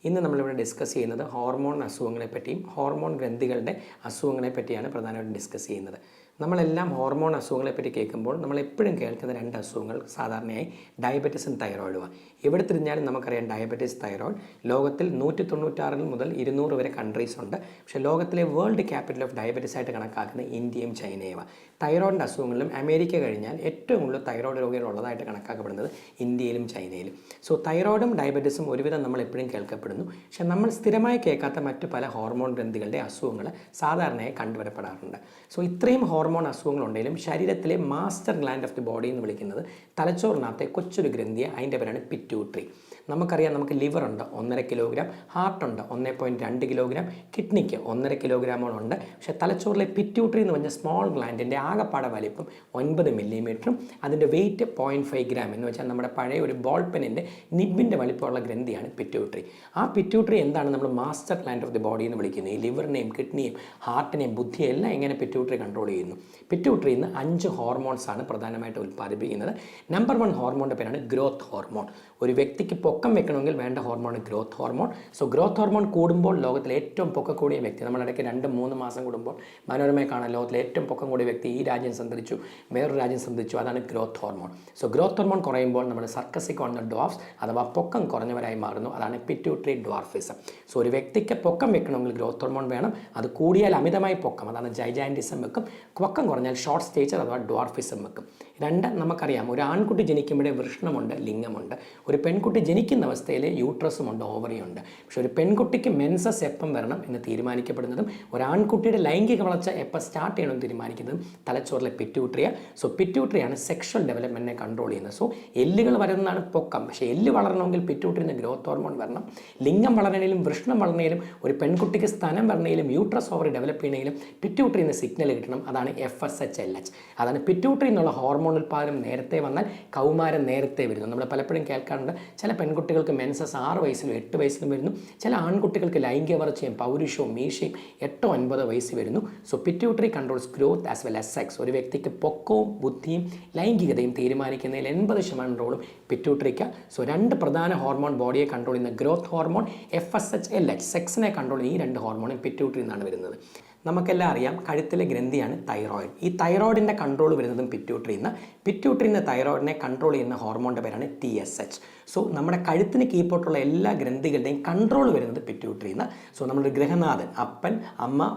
ഇന്ന് നമ്മളിവിടെ ഡിസ്കസ് ചെയ്യുന്നത് ഹോർമോൺ അസുഖങ്ങളെ പറ്റിയും ഹോർമോൺ ഗ്രന്ഥികളുടെ അസുഖങ്ങളെ പറ്റിയാണ് പ്രധാനമായിട്ടും ഡിസ്കസ് ചെയ്യുന്നത്. നമ്മളെല്ലാം ഹോർമോൺ അസുഖങ്ങളെ പറ്റി കേൾക്കുമ്പോൾ നമ്മൾ എപ്പോഴും കേൾക്കുന്ന രണ്ട് അസുഖങ്ങൾ സാധാരണയായി ഡയബറ്റീസും തൈറോയിഡുമാണ്. എവിടെ തിരിഞ്ഞാലും നമുക്കറിയാം ഡയബറ്റീസ്, തൈറോയിഡ്. ലോകത്തിൽ 196 മുതൽ 200 വരെ കൺട്രീസ് ഉണ്ട്. പക്ഷേ ലോകത്തിലെ വേൾഡ് ക്യാപിറ്റൽ ഓഫ് ഡയബറ്റീസ് ആയിട്ട് കണക്കാക്കുന്നത് ഇന്ത്യയും ചൈനയുമാണ്. തൈറോയിഡിൻ്റെ അസുഖങ്ങളിലും അമേരിക്ക കഴിഞ്ഞാൽ ഏറ്റവും കൂടുതൽ തൈറോയിഡ് രോഗികൾ ഉള്ളതായിട്ട് കണക്കാക്കപ്പെടുന്നത് ഇന്ത്യയിലും ചൈനയിലും. സോ തൈറോയിഡും ഡയബറ്റീസും ഒരുവിധം നമ്മൾ എപ്പോഴും കേൾക്കപ്പെടുന്നു. പക്ഷേ നമ്മൾ സ്ഥിരമായി കേൾക്കാത്ത മറ്റു പല ഹോർമോൺ ഗ്രന്ഥികളുടെ അസുഖങ്ങൾ സാധാരണയായി കണ്ടുവരപ്പെടാറുണ്ട്. സോ ഇത്രയും ഹോർമോൺ അസുഖങ്ങളുണ്ടെങ്കിലും ശരീരത്തിലെ master gland of the body എന്ന് വിളിക്കുന്നത് തലച്ചോറിനകത്തെ കൊച്ചൊരു ഗ്രന്ഥിയെ, അതിൻ്റെ പേരാണ് പിറ്റ്യൂട്ടറി. നമുക്കറിയാം, നമുക്ക് ലിവർ ഉണ്ട് 1.5 കിലോഗ്രാം, ഹാർട്ടുണ്ട് 1.2 കിലോഗ്രാം, കിഡ്നിക്ക് 1.5 കിലോഗ്രാമോളം ഉണ്ട്. പക്ഷേ തലച്ചോറിലെ പിറ്റ്യൂട്ടറി എന്ന് പറഞ്ഞ സ്മോൾ ഗ്ലാൻഡിൻ്റെ ആകപ്പാടെ വലിപ്പം 9 മില്ലിമീറ്ററും അതിൻ്റെ വെയിറ്റ് 0.5 ഗ്രാം എന്ന് വെച്ചാൽ നമ്മുടെ പഴയ ഒരു ബോൾ പെന്നിൻ്റെ നിബിൻ്റെ വലിപ്പമുള്ള ഗ്രന്ഥിയാണ് പിറ്റ്യൂട്ടറി. ആ പിറ്റ്യൂട്ടറി എന്താണ് നമ്മൾ master gland of the body എന്ന് വിളിക്കുന്നത്. ഈ ലിവറിനെയും കിഡ്നിയും ഹാർട്ടിനെയും ബുദ്ധിയും എല്ലാം എങ്ങനെ പിറ്റ്യൂട്ടറി കൺട്രോൾ ചെയ്യുന്നു. പിറ്റ്യൂട്ടറിയിൽ നിന്ന് 5 ഹോർമോൺസാണ് പ്രധാനമായിട്ട് ഉൽപ്പാദിപ്പിക്കുന്നത്. നമ്പർ 1 ഹോർമോണിൻ്റെ പേരാണ് ഗ്രോത്ത് ഹോർമോൺ. ഒരു വ്യക്തിക്ക് പൊക്കം വെക്കണമെങ്കിൽ വേണ്ട hormone growth hormone. So growth hormone കൂടുമ്പോൾ ലോകത്തിലെ ഏറ്റവും പൊക്കം കൂടിയ വ്യക്തി, നമ്മളിടയ്ക്ക് 2-3 മാസം കൂടുമ്പോൾ മനോരമയെ കാണാൻ ലോകത്തിലെ ഏറ്റവും പൊക്കം കൂടിയ വ്യക്തി ഈ രാജ്യം സന്ദർശിച്ചു, വേറൊരു രാജ്യം സന്ദർശിച്ചു, അതാണ് growth hormone. So growth hormone കുറയുമ്പോൾ നമ്മൾ സർക്കസിക് ഓൺ ദ ഡ്വാർഫ്സ് അഥവാ പൊക്കം കുറഞ്ഞവരായി മാറുന്നു, അതാണ് പിറ്റ്യൂട്ടറി ഡ്വാർഫിസം. സോ ഒരു വ്യക്തിക്ക് പൊക്കം വെക്കണമെങ്കിൽ ഗ്രോത്ത് ഹോർമോൺ വേണം. അത് കൂടിയാൽ അമിതമായി പൊക്കം, അതാണ് ജൈജാൻറ്റിസം വെക്കും. പൊക്കം കുറഞ്ഞാൽ ഷോർട്ട് സ്റ്റേച്ചർ അഥവാ ഡ്വാർഫിസം വെക്കും. 2, നമുക്കറിയാം, ഒരു ആൺകുട്ടി ജനിക്കുമ്പോഴേ വൃഷ്ണമുണ്ട്, ലിംഗമുണ്ട്. ഒരു പെൺകുട്ടി ജനിക്കുന്ന അവസ്ഥയിൽ യൂട്രസും ഉണ്ട്, ഓവറിയും ഉണ്ട്. പക്ഷേ ഒരു പെൺകുട്ടിക്ക് മെൻസസ് എപ്പം വരണം എന്ന് തീരുമാനിക്കപ്പെടുന്നതും ഒരു ആൺകുട്ടിയുടെ ലൈംഗിക വളർച്ച എപ്പോൾ സ്റ്റാർട്ട് ചെയ്യണമെന്ന് തീരുമാനിക്കുന്നതും തലച്ചോറിലെ പിറ്റ്യൂട്ടറിയാണ്. സോ പിറ്റ്യൂട്ടറിയാണ് സെക്ഷൽ ഡെവലപ്മെൻറ്റിനെ കൺട്രോൾ ചെയ്യുന്നത്. സോ എല്ലുകൾ വരുന്നതാണ് പൊക്കം. പക്ഷേ എല്ല് വളരണമെങ്കിൽ പിറ്റ്യൂട്ടറിന് ഗ്രോത്ത് ഹോർമോൺ വരണം. ലിംഗം വളരണയിലും വൃഷ്ണം വളരണയിലും ഒരു പെൺകുട്ടിക്ക് സ്ഥാനം വരണയിലും യൂട്രസ് ഓവറി ഡെവലപ്പ് ചെയ്യണയിലും പിറ്റ്യൂട്ടറിന്ന് സിഗ്നൽ കിട്ടണം, അതാണ് FSH-LH. അതാണ് പിറ്റ്യൂട്ടറി എന്നുള്ള ഹോർമോൺ ഉൽപ്പാദനം നേരത്തെ വന്നാൽ കൗമാരം നേരത്തെ വരുന്നു. നമ്മൾ പലപ്പോഴും കേൾക്കാറുണ്ട്, ചില പെൺകുട്ടികൾക്ക് മെൻസസ് 6 വയസ്സിലും 8 വയസ്സിലും വരുന്നു. ചില ആൺകുട്ടികൾക്ക് ലൈംഗിക വളർച്ചയും പൗരുഷവും മീശയും 8-9 വയസ്സിൽ വരുന്നു. So pituitary controls growth as well as sex. ഒരു വ്യക്തിക്ക് പൊക്കവും ബുദ്ധിയും ലൈംഗികതയും തീരുമാനിക്കുന്നതിൽ 80% റോളും പിറ്റ്യൂട്ടറിക്ക്. സോ 2 പ്രധാന ഹോർമോൺ ബോഡിയെ കൺട്രോൾ ചെയ്യുന്ന ഗ്രോത്ത് ഹോർമോൺ, FSH-LH സെക്സിനെ കൺട്രോൾ ചെയ്യുന്ന ഈ 2 ഹോർമോണും പിറ്റ്യൂട്ടറി നിന്നാണ് വരുന്നത്. നമുക്കെല്ലാം അറിയാം, കഴുത്തിലെ ഗ്രന്ഥിയാണ് തൈറോയിഡ്. ഈ തൈറോയിഡിൻ്റെ കൺട്രോൾ വരുന്നതും പിറ്റ്യൂട്ടറിയിൽ നിന്ന്. പിറ്റ്യൂട്ടറിയിൽ നിന്ന് തൈറോയിഡിനെ കൺട്രോൾ ചെയ്യുന്ന ഹോർമോണിൻ്റെ പേരാണ് TSH. സോ നമ്മുടെ കഴുത്തിന് കീഴ്പോട്ടുള്ള എല്ലാ ഗ്രന്ഥികളുടെയും കൺട്രോൾ വരുന്നത് പിറ്റ്യൂട്ടറിയിൽ നിന്ന്. സോ നമ്മളൊരു ഗൃഹനാഥൻ, അപ്പൻ, അമ്മ,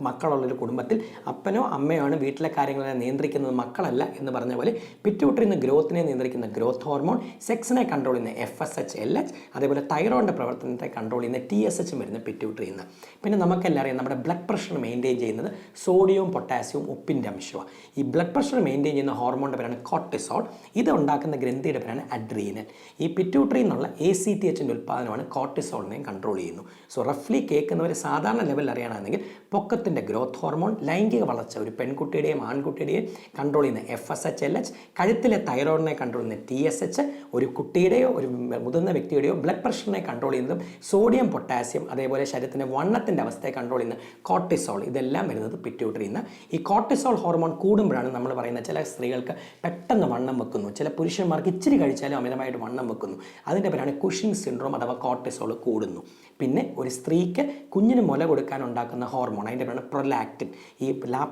മക്കളുള്ളൊരു കുടുംബത്തിൽ അപ്പനോ അമ്മയോ ആണ് വീട്ടിലെ കാര്യങ്ങളെ നിയന്ത്രിക്കുന്നത്, മക്കളല്ല എന്ന് പറഞ്ഞ പോലെ പിറ്റ്യൂട്ടറിയിൽ നിന്ന് ഗ്രോത്തിനെ നിയന്ത്രിക്കുന്ന ഗ്രോത്ത് ഹോർമോൺ, സെക്സിനെ കൺട്രോൾ ചെയ്യുന്ന FSH-LH, അതേപോലെ തൈറോയിഡിൻ്റെ പ്രവർത്തനത്തെ കൺട്രോൾ ചെയ്യുന്ന TSH വരുന്ന പിറ്റ്യൂട്ടറിയിൽ നിന്ന്. പിന്നെ നമുക്കെല്ലാം അറിയാം, നമ്മുടെ ബ്ലഡ് പ്രഷർ മെയിൻറ്റെയിൻ ചെയ്യുന്നത് സോഡിയവും പൊട്ടാസ്യവും ഉപ്പിൻ്റെ അംശമാണ്. ഈ ബ്ലഡ് പ്രഷർ മെയിൻറ്റെയിൻ ചെയ്യുന്ന ഹോർമോണിൻ്റെ പേരാണ് കോർട്ടിസോൾ. ഇത് ഉണ്ടാക്കുന്ന ഗ്രന്ഥിയുടെ പേരാണ് അഡ്രീനൽ. ഈ പിറ്റ്യൂട്ടറി എന്നുള്ള ACTHൻ്റെ ഉൽപ്പാദനമാണ് കോർട്ടിസോളിനെയും കൺട്രോൾ ചെയ്യുന്നു. സോ റഫ്ലി കേൾക്കുന്നവർ സാധാരണ ലെവലിൽ അറിയണമെങ്കിൽ പൊക്കത്തിൻ്റെ ഗ്രോത്ത് ഹോർമോൺ, ലൈംഗിക വളർച്ച ഒരു പെൺകുട്ടിയുടെയും ആൺകുട്ടിയുടെയും കൺട്രോൾ ചെയ്യുന്ന FSH-LH, കഴുത്തിലെ തൈറോയിഡിനെ കൺട്രോൾ ചെയ്യുന്ന TSH, ഒരു കുട്ടിയുടെയോ ഒരു മുതിർന്ന വ്യക്തിയുടെയോ ബ്ലഡ് പ്രഷറിനെ കൺട്രോൾ ചെയ്യുന്നതും സോഡിയം, പൊട്ടാസ്യം, അതേപോലെ ശരീരത്തിൻ്റെ വണ്ണത്തിൻ്റെ അവസ്ഥയെ കൺട്രോൾ ചെയ്യുന്ന കോർട്ടിസോൾ, ഇതെല്ലാം വരുന്നത് പിറ്റ്യൂട്ടറിയിൽ നിന്ന്. ഈ കോർട്ടിസോൾ ഹോർമോൺ കൂടുമ്പോഴാണ് നമ്മൾ പറയുന്നത് ചില സ്ത്രീകൾക്ക് പെട്ടെന്ന് വണ്ണം വെക്കുന്നു, ചില പുരുഷന്മാർക്ക് ഇച്ചിരി കഴിച്ചാലും അമിതമായിട്ട് വണ്ണം വെക്കുന്നു. അതിൻ്റെ പേരാണ് കുഷിംഗ് സിൻഡ്രോം അഥവാ കോർട്ടിസോൾ കൂടുന്നു. പിന്നെ ഒരു സ്ത്രീക്ക് കുഞ്ഞിന് മുല കൊടുക്കാൻ ഉണ്ടാക്കുന്ന ഹോർമോൺ, അതിൻ്റെ പേരാണ് പ്രൊലാക്റ്റിൻ. ഈ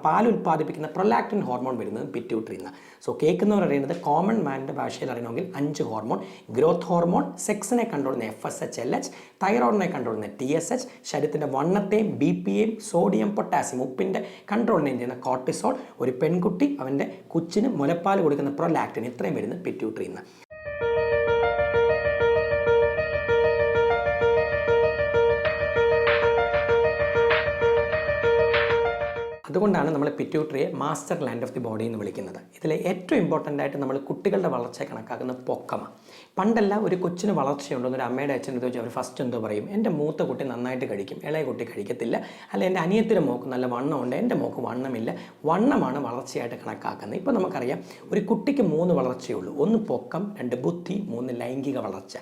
പാൽ ഉൽപ്പാദിപ്പിക്കുന്ന പ്രൊലാക്റ്റിൻ ഹോർമോൺ വരുന്നത് പിറ്റ്യൂട്ടറിയിൽ നിന്ന്. സോ കേൾക്കുന്നവർ അറിയുന്നത് കോമൺ മാൻ്റെ ഭാഷയിൽ അറിയണമെങ്കിൽ 5 ഹോർമോൺ: ഗ്രോത്ത് ഹോർമോൺ, സെക്സിനെ കൺട്രോൾ ചെയ്യുന്ന FSH-LH, തൈറോയിഡിനെ കൺട്രോൾ ചെയ്യുന്ന TSH, ശരീരത്തിൻ്റെ വണ്ണത്തെയും BPയെയും സോഡിയം, പൊട്ടാസ്യം, ഉപ്പിൻ്റെ കൺട്രോളിനെയും ചെയ്യുന്ന കോർട്ടിസോൾ, ഒരു പെൺകുട്ടി അവൻ്റെ കൊച്ചിന് മുലപ്പാൽ കൊടുക്കുന്ന പ്രൊലാക്റ്റിൻ, ഇത്രയും വരുന്നത് പിറ്റ്യൂട്ടറിയിൽ നിന്ന്. അതുകൊണ്ടാണ് നമ്മൾ പിറ്റ്യൂട്ടറിയെ master gland of the body എന്ന് വിളിക്കുന്നത്. ഇതിൽ ഏറ്റവും ഇമ്പോർട്ടൻ്റ് ആയിട്ട് നമ്മൾ കുട്ടികളുടെ വളർച്ചയെ കണക്കാക്കുന്ന പൊക്കമാണ്. പണ്ടല്ല ഒരു കൊച്ചിന് വളർച്ചയുണ്ടെന്ന് ഒരു അമ്മയുടെ അച്ഛൻ ചോദിച്ചാൽ അവർ ഫസ്റ്റ് എന്തോ പറയും, എൻ്റെ മൂത്ത കുട്ടി നന്നായിട്ട് കഴിക്കും, ഇളയ കുട്ടി കഴിക്കത്തില്ല. അല്ല, എൻ്റെ അനിയത്തിൻ്റെ മോക്ക് നല്ല വണ്ണമുണ്ട്, എൻ്റെ മോക്ക് വണ്ണമില്ല. വണ്ണമാണ് വളർച്ചയായിട്ട് കണക്കാക്കുന്നത്. ഇപ്പോൾ നമുക്കറിയാം, ഒരു കുട്ടിക്ക് 3 വളർച്ചയുള്ളൂ. 1 പൊക്കം, 2 ബുദ്ധി, 3 ലൈംഗിക വളർച്ച.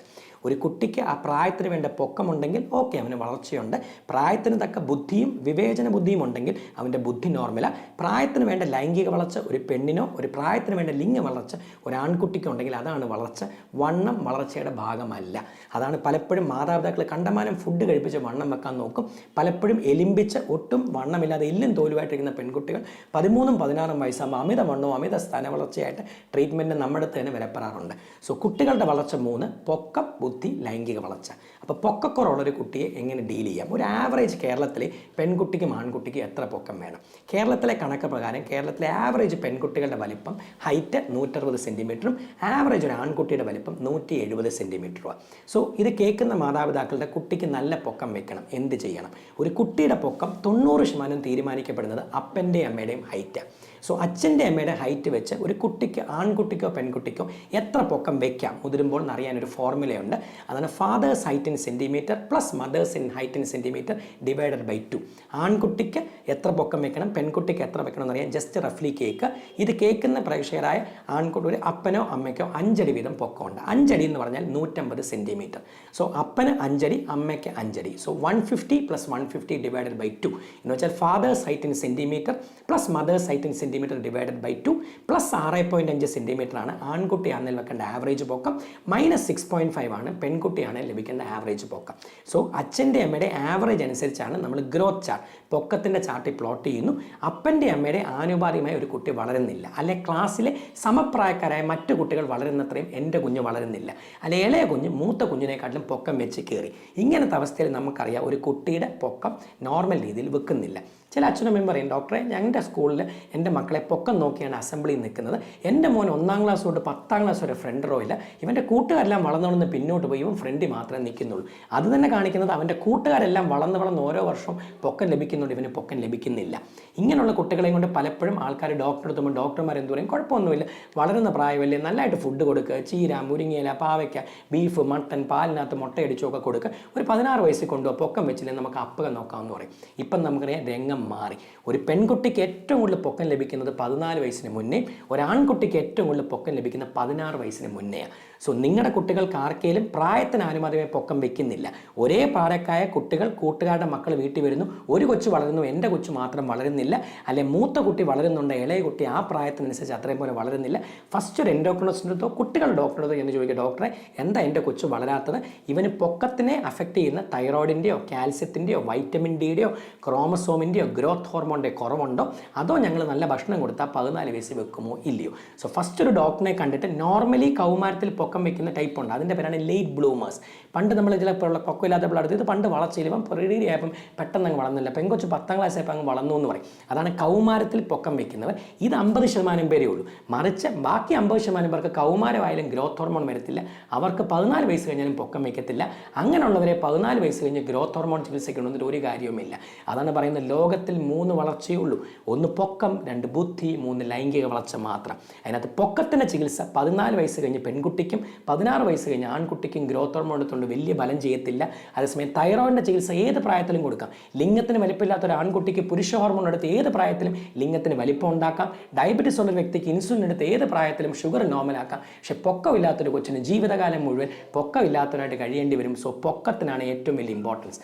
ഒരു കുട്ടിക്ക് ആ പ്രായത്തിന് വേണ്ട പൊക്കമുണ്ടെങ്കിൽ ഓക്കെ, അവന് വളർച്ചയുണ്ട്. പ്രായത്തിന് തക്ക ബുദ്ധിയും വിവേചന ബുദ്ധിയും ഉണ്ടെങ്കിൽ അവൻ്റെ ബുദ്ധി നോർമലാണ്. പ്രായത്തിന് വേണ്ട ലൈംഗിക വളർച്ച ഒരു പെണ്ണിനോ ഒരു പ്രായത്തിന് വേണ്ട ലിംഗ വളർച്ച ഒരു ആൺകുട്ടിക്കോ ഉണ്ടെങ്കിൽ അതാണ് വളർച്ച. വണ്ണം വളർച്ചയുടെ ഭാഗമല്ല. അതാണ് പലപ്പോഴും മാതാപിതാക്കൾ കണ്ടമാനം ഫുഡ് കഴിപ്പിച്ച് വണ്ണം വെക്കാൻ നോക്കും. പലപ്പോഴും എലിമ്പിച്ച് ഒട്ടും വണ്ണമില്ലാതെ എല്ലും തോലുമായിട്ടിരിക്കുന്ന പെൺകുട്ടികൾ 13-16 വയസ്സാകുമ്പോൾ അമിത വണ്ണവും അമിത സ്ഥാന വളർച്ചയായിട്ട് ട്രീറ്റ്മെൻറ്റ് നമ്മുടെ അടുത്ത് തന്നെ വരപ്പെടാറുണ്ട്. സോ കുട്ടികളുടെ വളർച്ച 3: പൊക്കം, ബുദ്ധി, ലൈംഗിക വളർച്ച. അപ്പോൾ പൊക്കക്കുറവുള്ളൊരു കുട്ടിയെ എങ്ങനെ ഡീൽ ചെയ്യാം? ഒരു ആവറേജ് കേരളത്തിലെ പെൺകുട്ടിക്കും ആൺകുട്ടിക്കും എത്ര പൊക്കം വേണം? കേരളത്തിലെ കണക്ക് പ്രകാരം കേരളത്തിലെ ആവറേജ് പെൺകുട്ടികളുടെ വലിപ്പം ഹൈറ്റ് 160 സെൻറ്റിമീറ്ററും ആവറേജ് ഒരു ആൺകുട്ടിയുടെ വലിപ്പം 170 സെൻറ്റിമീറ്ററുമാണ്. സോ ഇത് കേൾക്കുന്ന മാതാപിതാക്കളുടെ കുട്ടിക്ക് നല്ല പൊക്കം വെക്കണം. എന്ത് ചെയ്യണം? ഒരു കുട്ടിയുടെ പൊക്കം 90% തീരുമാനിക്കപ്പെടുന്നത് അപ്പൻ്റെയും അമ്മയുടെയും ഹൈറ്റാണ്. സോ അച്ഛൻ്റെ അമ്മയുടെ ഹൈറ്റ് വെച്ച് ഒരു കുട്ടിക്ക്, ആൺകുട്ടിക്കോ പെൺകുട്ടിക്കോ എത്ര പൊക്കം വെക്കാം മുതിരുമ്പോൾ എന്നറിയാനൊരു ഫോർമുലയുണ്ട്. അതാണ് father's height in centimetre plus mother's in height in centimetre divided by 2. ആൺകുട്ടിക്ക് എത്ര പൊക്കം വെക്കണം, പെൺകുട്ടിക്ക് എത്ര വെക്കണം എന്നറിയാൻ ജസ്റ്റ് റഫ്ലി കേക്ക്. ഇത് കേൾക്കുന്ന പ്രേക്ഷകരായ ആൺകുട്ടി ഒരു അപ്പനോ അമ്മയ്ക്കോ 5 അടി വീതം പൊക്കമുണ്ട്. 5 അടി എന്ന് പറഞ്ഞാൽ 150 സെൻറ്റിമീറ്റർ. സോ അപ്പന് 5 അടി, അമ്മയ്ക്ക് 5 അടി. സോ 150 + 150 ഡിവൈഡഡ് ബൈ 2 എന്ന് വെച്ചാൽ father's height in centimetre plus mother's height in centimetre divided by 2 plus 6.5 centimetre ആണ് ആൺകുട്ടിയാണെങ്കിൽ വെക്കേണ്ട ആവറേജ് പൊക്കം, മൈനസ് 6.5 ആണ് പെൺകുട്ടിയാണെങ്കിൽ ലഭിക്കേണ്ട ആവറേജ് പൊക്കം. സോ അച്ഛൻ്റെ അമ്മയുടെ ആവറേജ് അനുസരിച്ചാണ് നമ്മൾ ഗ്രോത്ത് ചാർട്ട്, പൊക്കത്തിൻ്റെ ചാർട്ടിൽ പ്ലോട്ട് ചെയ്യുന്നു. അപ്പൻ്റെ അമ്മയുടെ ആനുപാതികമായി ഒരു കുട്ടി വളരുന്നില്ല, അല്ലെ ക്ലാസ്സിലെ സമപ്രായക്കാരായ മറ്റു കുട്ടികൾ വളരുന്നത്രയും എൻ്റെ കുഞ്ഞ് വളരുന്നില്ല, അല്ലെ ഇളയ കുഞ്ഞ് മൂത്ത കുഞ്ഞിനെക്കാട്ടിലും പൊക്കം വെച്ച് കയറി. ഇങ്ങനത്തെ അവസ്ഥയിൽ നമുക്കറിയാം ഒരു കുട്ടിയുടെ പൊക്കം നോർമൽ രീതിയിൽ വെക്കുന്നില്ല. ചില അച്ഛനമ്മയും പറയും, ഡോക്ടറെ ഞങ്ങളുടെ സ്കൂളിൽ എൻ്റെ മക്കളെ പൊക്കം നോക്കിയാണ് അസംബ്ലിയിൽ നിൽക്കുന്നത്. എൻ്റെ മോൻ 1ാം ക്ലാസ് തൊട്ട് 10ാം ക്ലാസ് വരെ ഫ്രണ്ട് റോ ഇല്ല, ഇവൻ്റെ കൂട്ടുകാരെല്ലാം വളർന്നുകൊണ്ടെന്ന് പിന്നോട്ട് പോയി ഇവൻ ഫ്രണ്ടിൽ മാത്രമേ നിൽക്കുന്നുള്ളൂ. അത് തന്നെ കാണിക്കുന്നത് അവൻ്റെ കൂട്ടുകാരെല്ലാം വളർന്ന് ഓരോ വർഷവും പൊക്കം ലഭിക്കുന്നുണ്ട്, ഇവന് പൊക്കം ലഭിക്കുന്നില്ല. ഇങ്ങനെയുള്ള കുട്ടികളെയും കൊണ്ട് പലപ്പോഴും ആൾക്കാർ ഡോക്ടറെ എത്തുമ്പോൾ ഡോക്ടർമാർ എന്ത് പറയും, കുഴപ്പമൊന്നുമില്ല, വളരുന്ന പ്രായമല്ലേ, നല്ലതായിട്ട് ഫുഡ് കൊടുക്കുക, ചീര, മുരിങ്ങയില, പാവയ്ക്ക, ബീഫ്, മട്ടൻ, പാലിനകത്ത് മുട്ടയടിച്ചൊക്കെ കൊടുക്കുക, ഒരു 16 വയസ്സിൽ കൊണ്ടുപോകുക, പൊക്കം വെച്ചില്ലേ നമുക്ക് അപ്പകം നോക്കാമെന്ന് പറയും. ഇപ്പം നമുക്കറിയാം രംഗം മാറി. ഒരു പെൺകുട്ടിക്ക് ഏറ്റവും കൂടുതൽ പൊക്കം ലഭിക്കുന്നത് 14 വയസ്സിന് മുന്നേ, ഒരാൺകുട്ടിക്ക് ഏറ്റവും കൂടുതൽ പൊക്കം ലഭിക്കുന്നത് 16 വയസ്സിന് മുന്നെയാണ്. സോ നിങ്ങളുടെ കുട്ടികൾക്ക് ആർക്കെങ്കിലും പ്രായത്തിന് അനുമതിയായി പൊക്കം വെക്കുന്നില്ല, ഒരേ പ്രായക്കായ കുട്ടികൾ കൂട്ടുകാരുടെ മക്കൾ വീട്ടിൽ വരുന്നു, ഒരു കൊച്ചു വളരുന്നു, എൻ്റെ കൊച്ചു മാത്രം വളരുന്നില്ല, അല്ലെ മൂത്ത കുട്ടി വളരുന്നുണ്ട്, ഇളയ കുട്ടി ആ പ്രായത്തിനനുസരിച്ച് അത്രയും പോലെ വളരുന്നില്ല, ഫസ്റ്റ് ഒരു എൻഡോക്രിനോളജിസ്റ്റിൻ്റെ അടുത്തോ കുട്ടികളുടെ ഡോക്ടറുടെ അടുത്തോ എന്ന് ചോദിക്കുക, ഡോക്ടറെ എന്താ എൻ്റെ കൊച്ചു വളരാത്തത്? ഇവന് പൊക്കത്തിനെ അഫക്റ്റ് ചെയ്യുന്ന തൈറോയിഡിൻ്റെയോ കാൽസ്യത്തിൻ്റെയോ വൈറ്റമിൻ ഡിയുടെയോ ക്രോമസോമിൻ്റെയോ ഗ്രോത്ത് ഹോർമോണിൻ്റെ കുറവുണ്ടോ, അതോ ഞങ്ങൾ നല്ല ഭക്ഷണം കൊടുത്താൽ 14 വയസ്സിൽ വെക്കുമോ ഇല്ലയോ? സോ ഫസ്റ്റ് ഒരു ഡോക്ടറിനെ കണ്ടിട്ട്, നോർമലി കൗമാരത്തിൽ പൊക്കം വെക്കുന്ന ടൈപ്പ് ഉണ്ട്, അതിൻ്റെ പേരാണ് ലേറ്റ് ബ്ലൂമേഴ്സ്. പണ്ട് നമ്മൾ ചിലപ്പോൾ പൊക്കമില്ലാത്ത പിള്ളേർ ഇത് പണ്ട് വളർച്ചയിൽ ഇപ്പം റെഡി ആയപ്പം പെട്ടെന്ന് അങ്ങ് വളർന്നില്ല, പെങ്കൊച്ച് 10ാം ക്ലാസ് ആയപ്പോൾ അങ്ങ് വളർന്നു എന്ന് പറയും. അതാണ് കൗമാരത്തിൽ പൊക്കം വെക്കുന്നവർ. ഇത് 50% പേരേ ഉള്ളൂ. മറിച്ച് ബാക്കി 50% പേർക്ക് കൗമാരമായാലും ഗ്രോത്ത് ഹോർമോൺ വരത്തില്ല, അവർക്ക് 14 വയസ്സ് കഴിഞ്ഞാലും പൊക്കം വയ്ക്കത്തില്ല. അങ്ങനെയുള്ളവരെ 14 വയസ്സ് കഴിഞ്ഞ് ഗ്രോത്ത് ഹോർമോൺ ചികിത്സയ്ക്കുണ്ടെന്നിട്ട് ഒരു കാര്യവുമില്ല. അതാണ് പറയുന്നത് ലോകത്തിൽ 3 വളർച്ചയേ ഉള്ളൂ, 1 പൊക്കം, 2 ബുദ്ധി, 3 ലൈംഗിക വളർച്ച മാത്രം. അതിനകത്ത് പൊക്കത്തിൻ്റെ ചികിത്സ 14 വയസ്സ് കഴിഞ്ഞ് പെൺകുട്ടിക്കും 16 വയസ്സ് കഴിഞ്ഞ് ആൺകുട്ടിക്കും ഗ്രോത്ത് ഹോർമോൺ എടുത്തുകൊണ്ട് വലിയ ബലം ചെയ്യത്തില്ല. അതേസമയം തൈറോയിഡിൻ്റെ ചികിത്സ ഏത് പ്രായത്തിലും കൊടുക്കാം. ലിംഗത്തിന് വലിപ്പമില്ലാത്ത ഒരു ആൺകുട്ടിക്ക് പുരുഷ ഹോർമോൺ എടുത്ത് ഏത് പ്രായത്തിലും ലിംഗത്തിന് വലിപ്പം ഉണ്ടാക്കാം. ഡയബറ്റീസ് ഉള്ള വ്യക്തിക്ക് ഇൻസുലിൻ എടുത്ത് ഏത് പ്രായത്തിലും ഷുഗർ നോർമലാക്കാം. പക്ഷേ പൊക്കമില്ലാത്തൊരു കൊച്ചിന് ജീവിതകാലം മുഴുവൻ പൊക്കമില്ലാത്തവരായിട്ട് കഴിയേണ്ടി വരും. സോ പൊക്കത്തിനാണ് ഏറ്റവും വലിയ ഇമ്പോർട്ടൻസ്.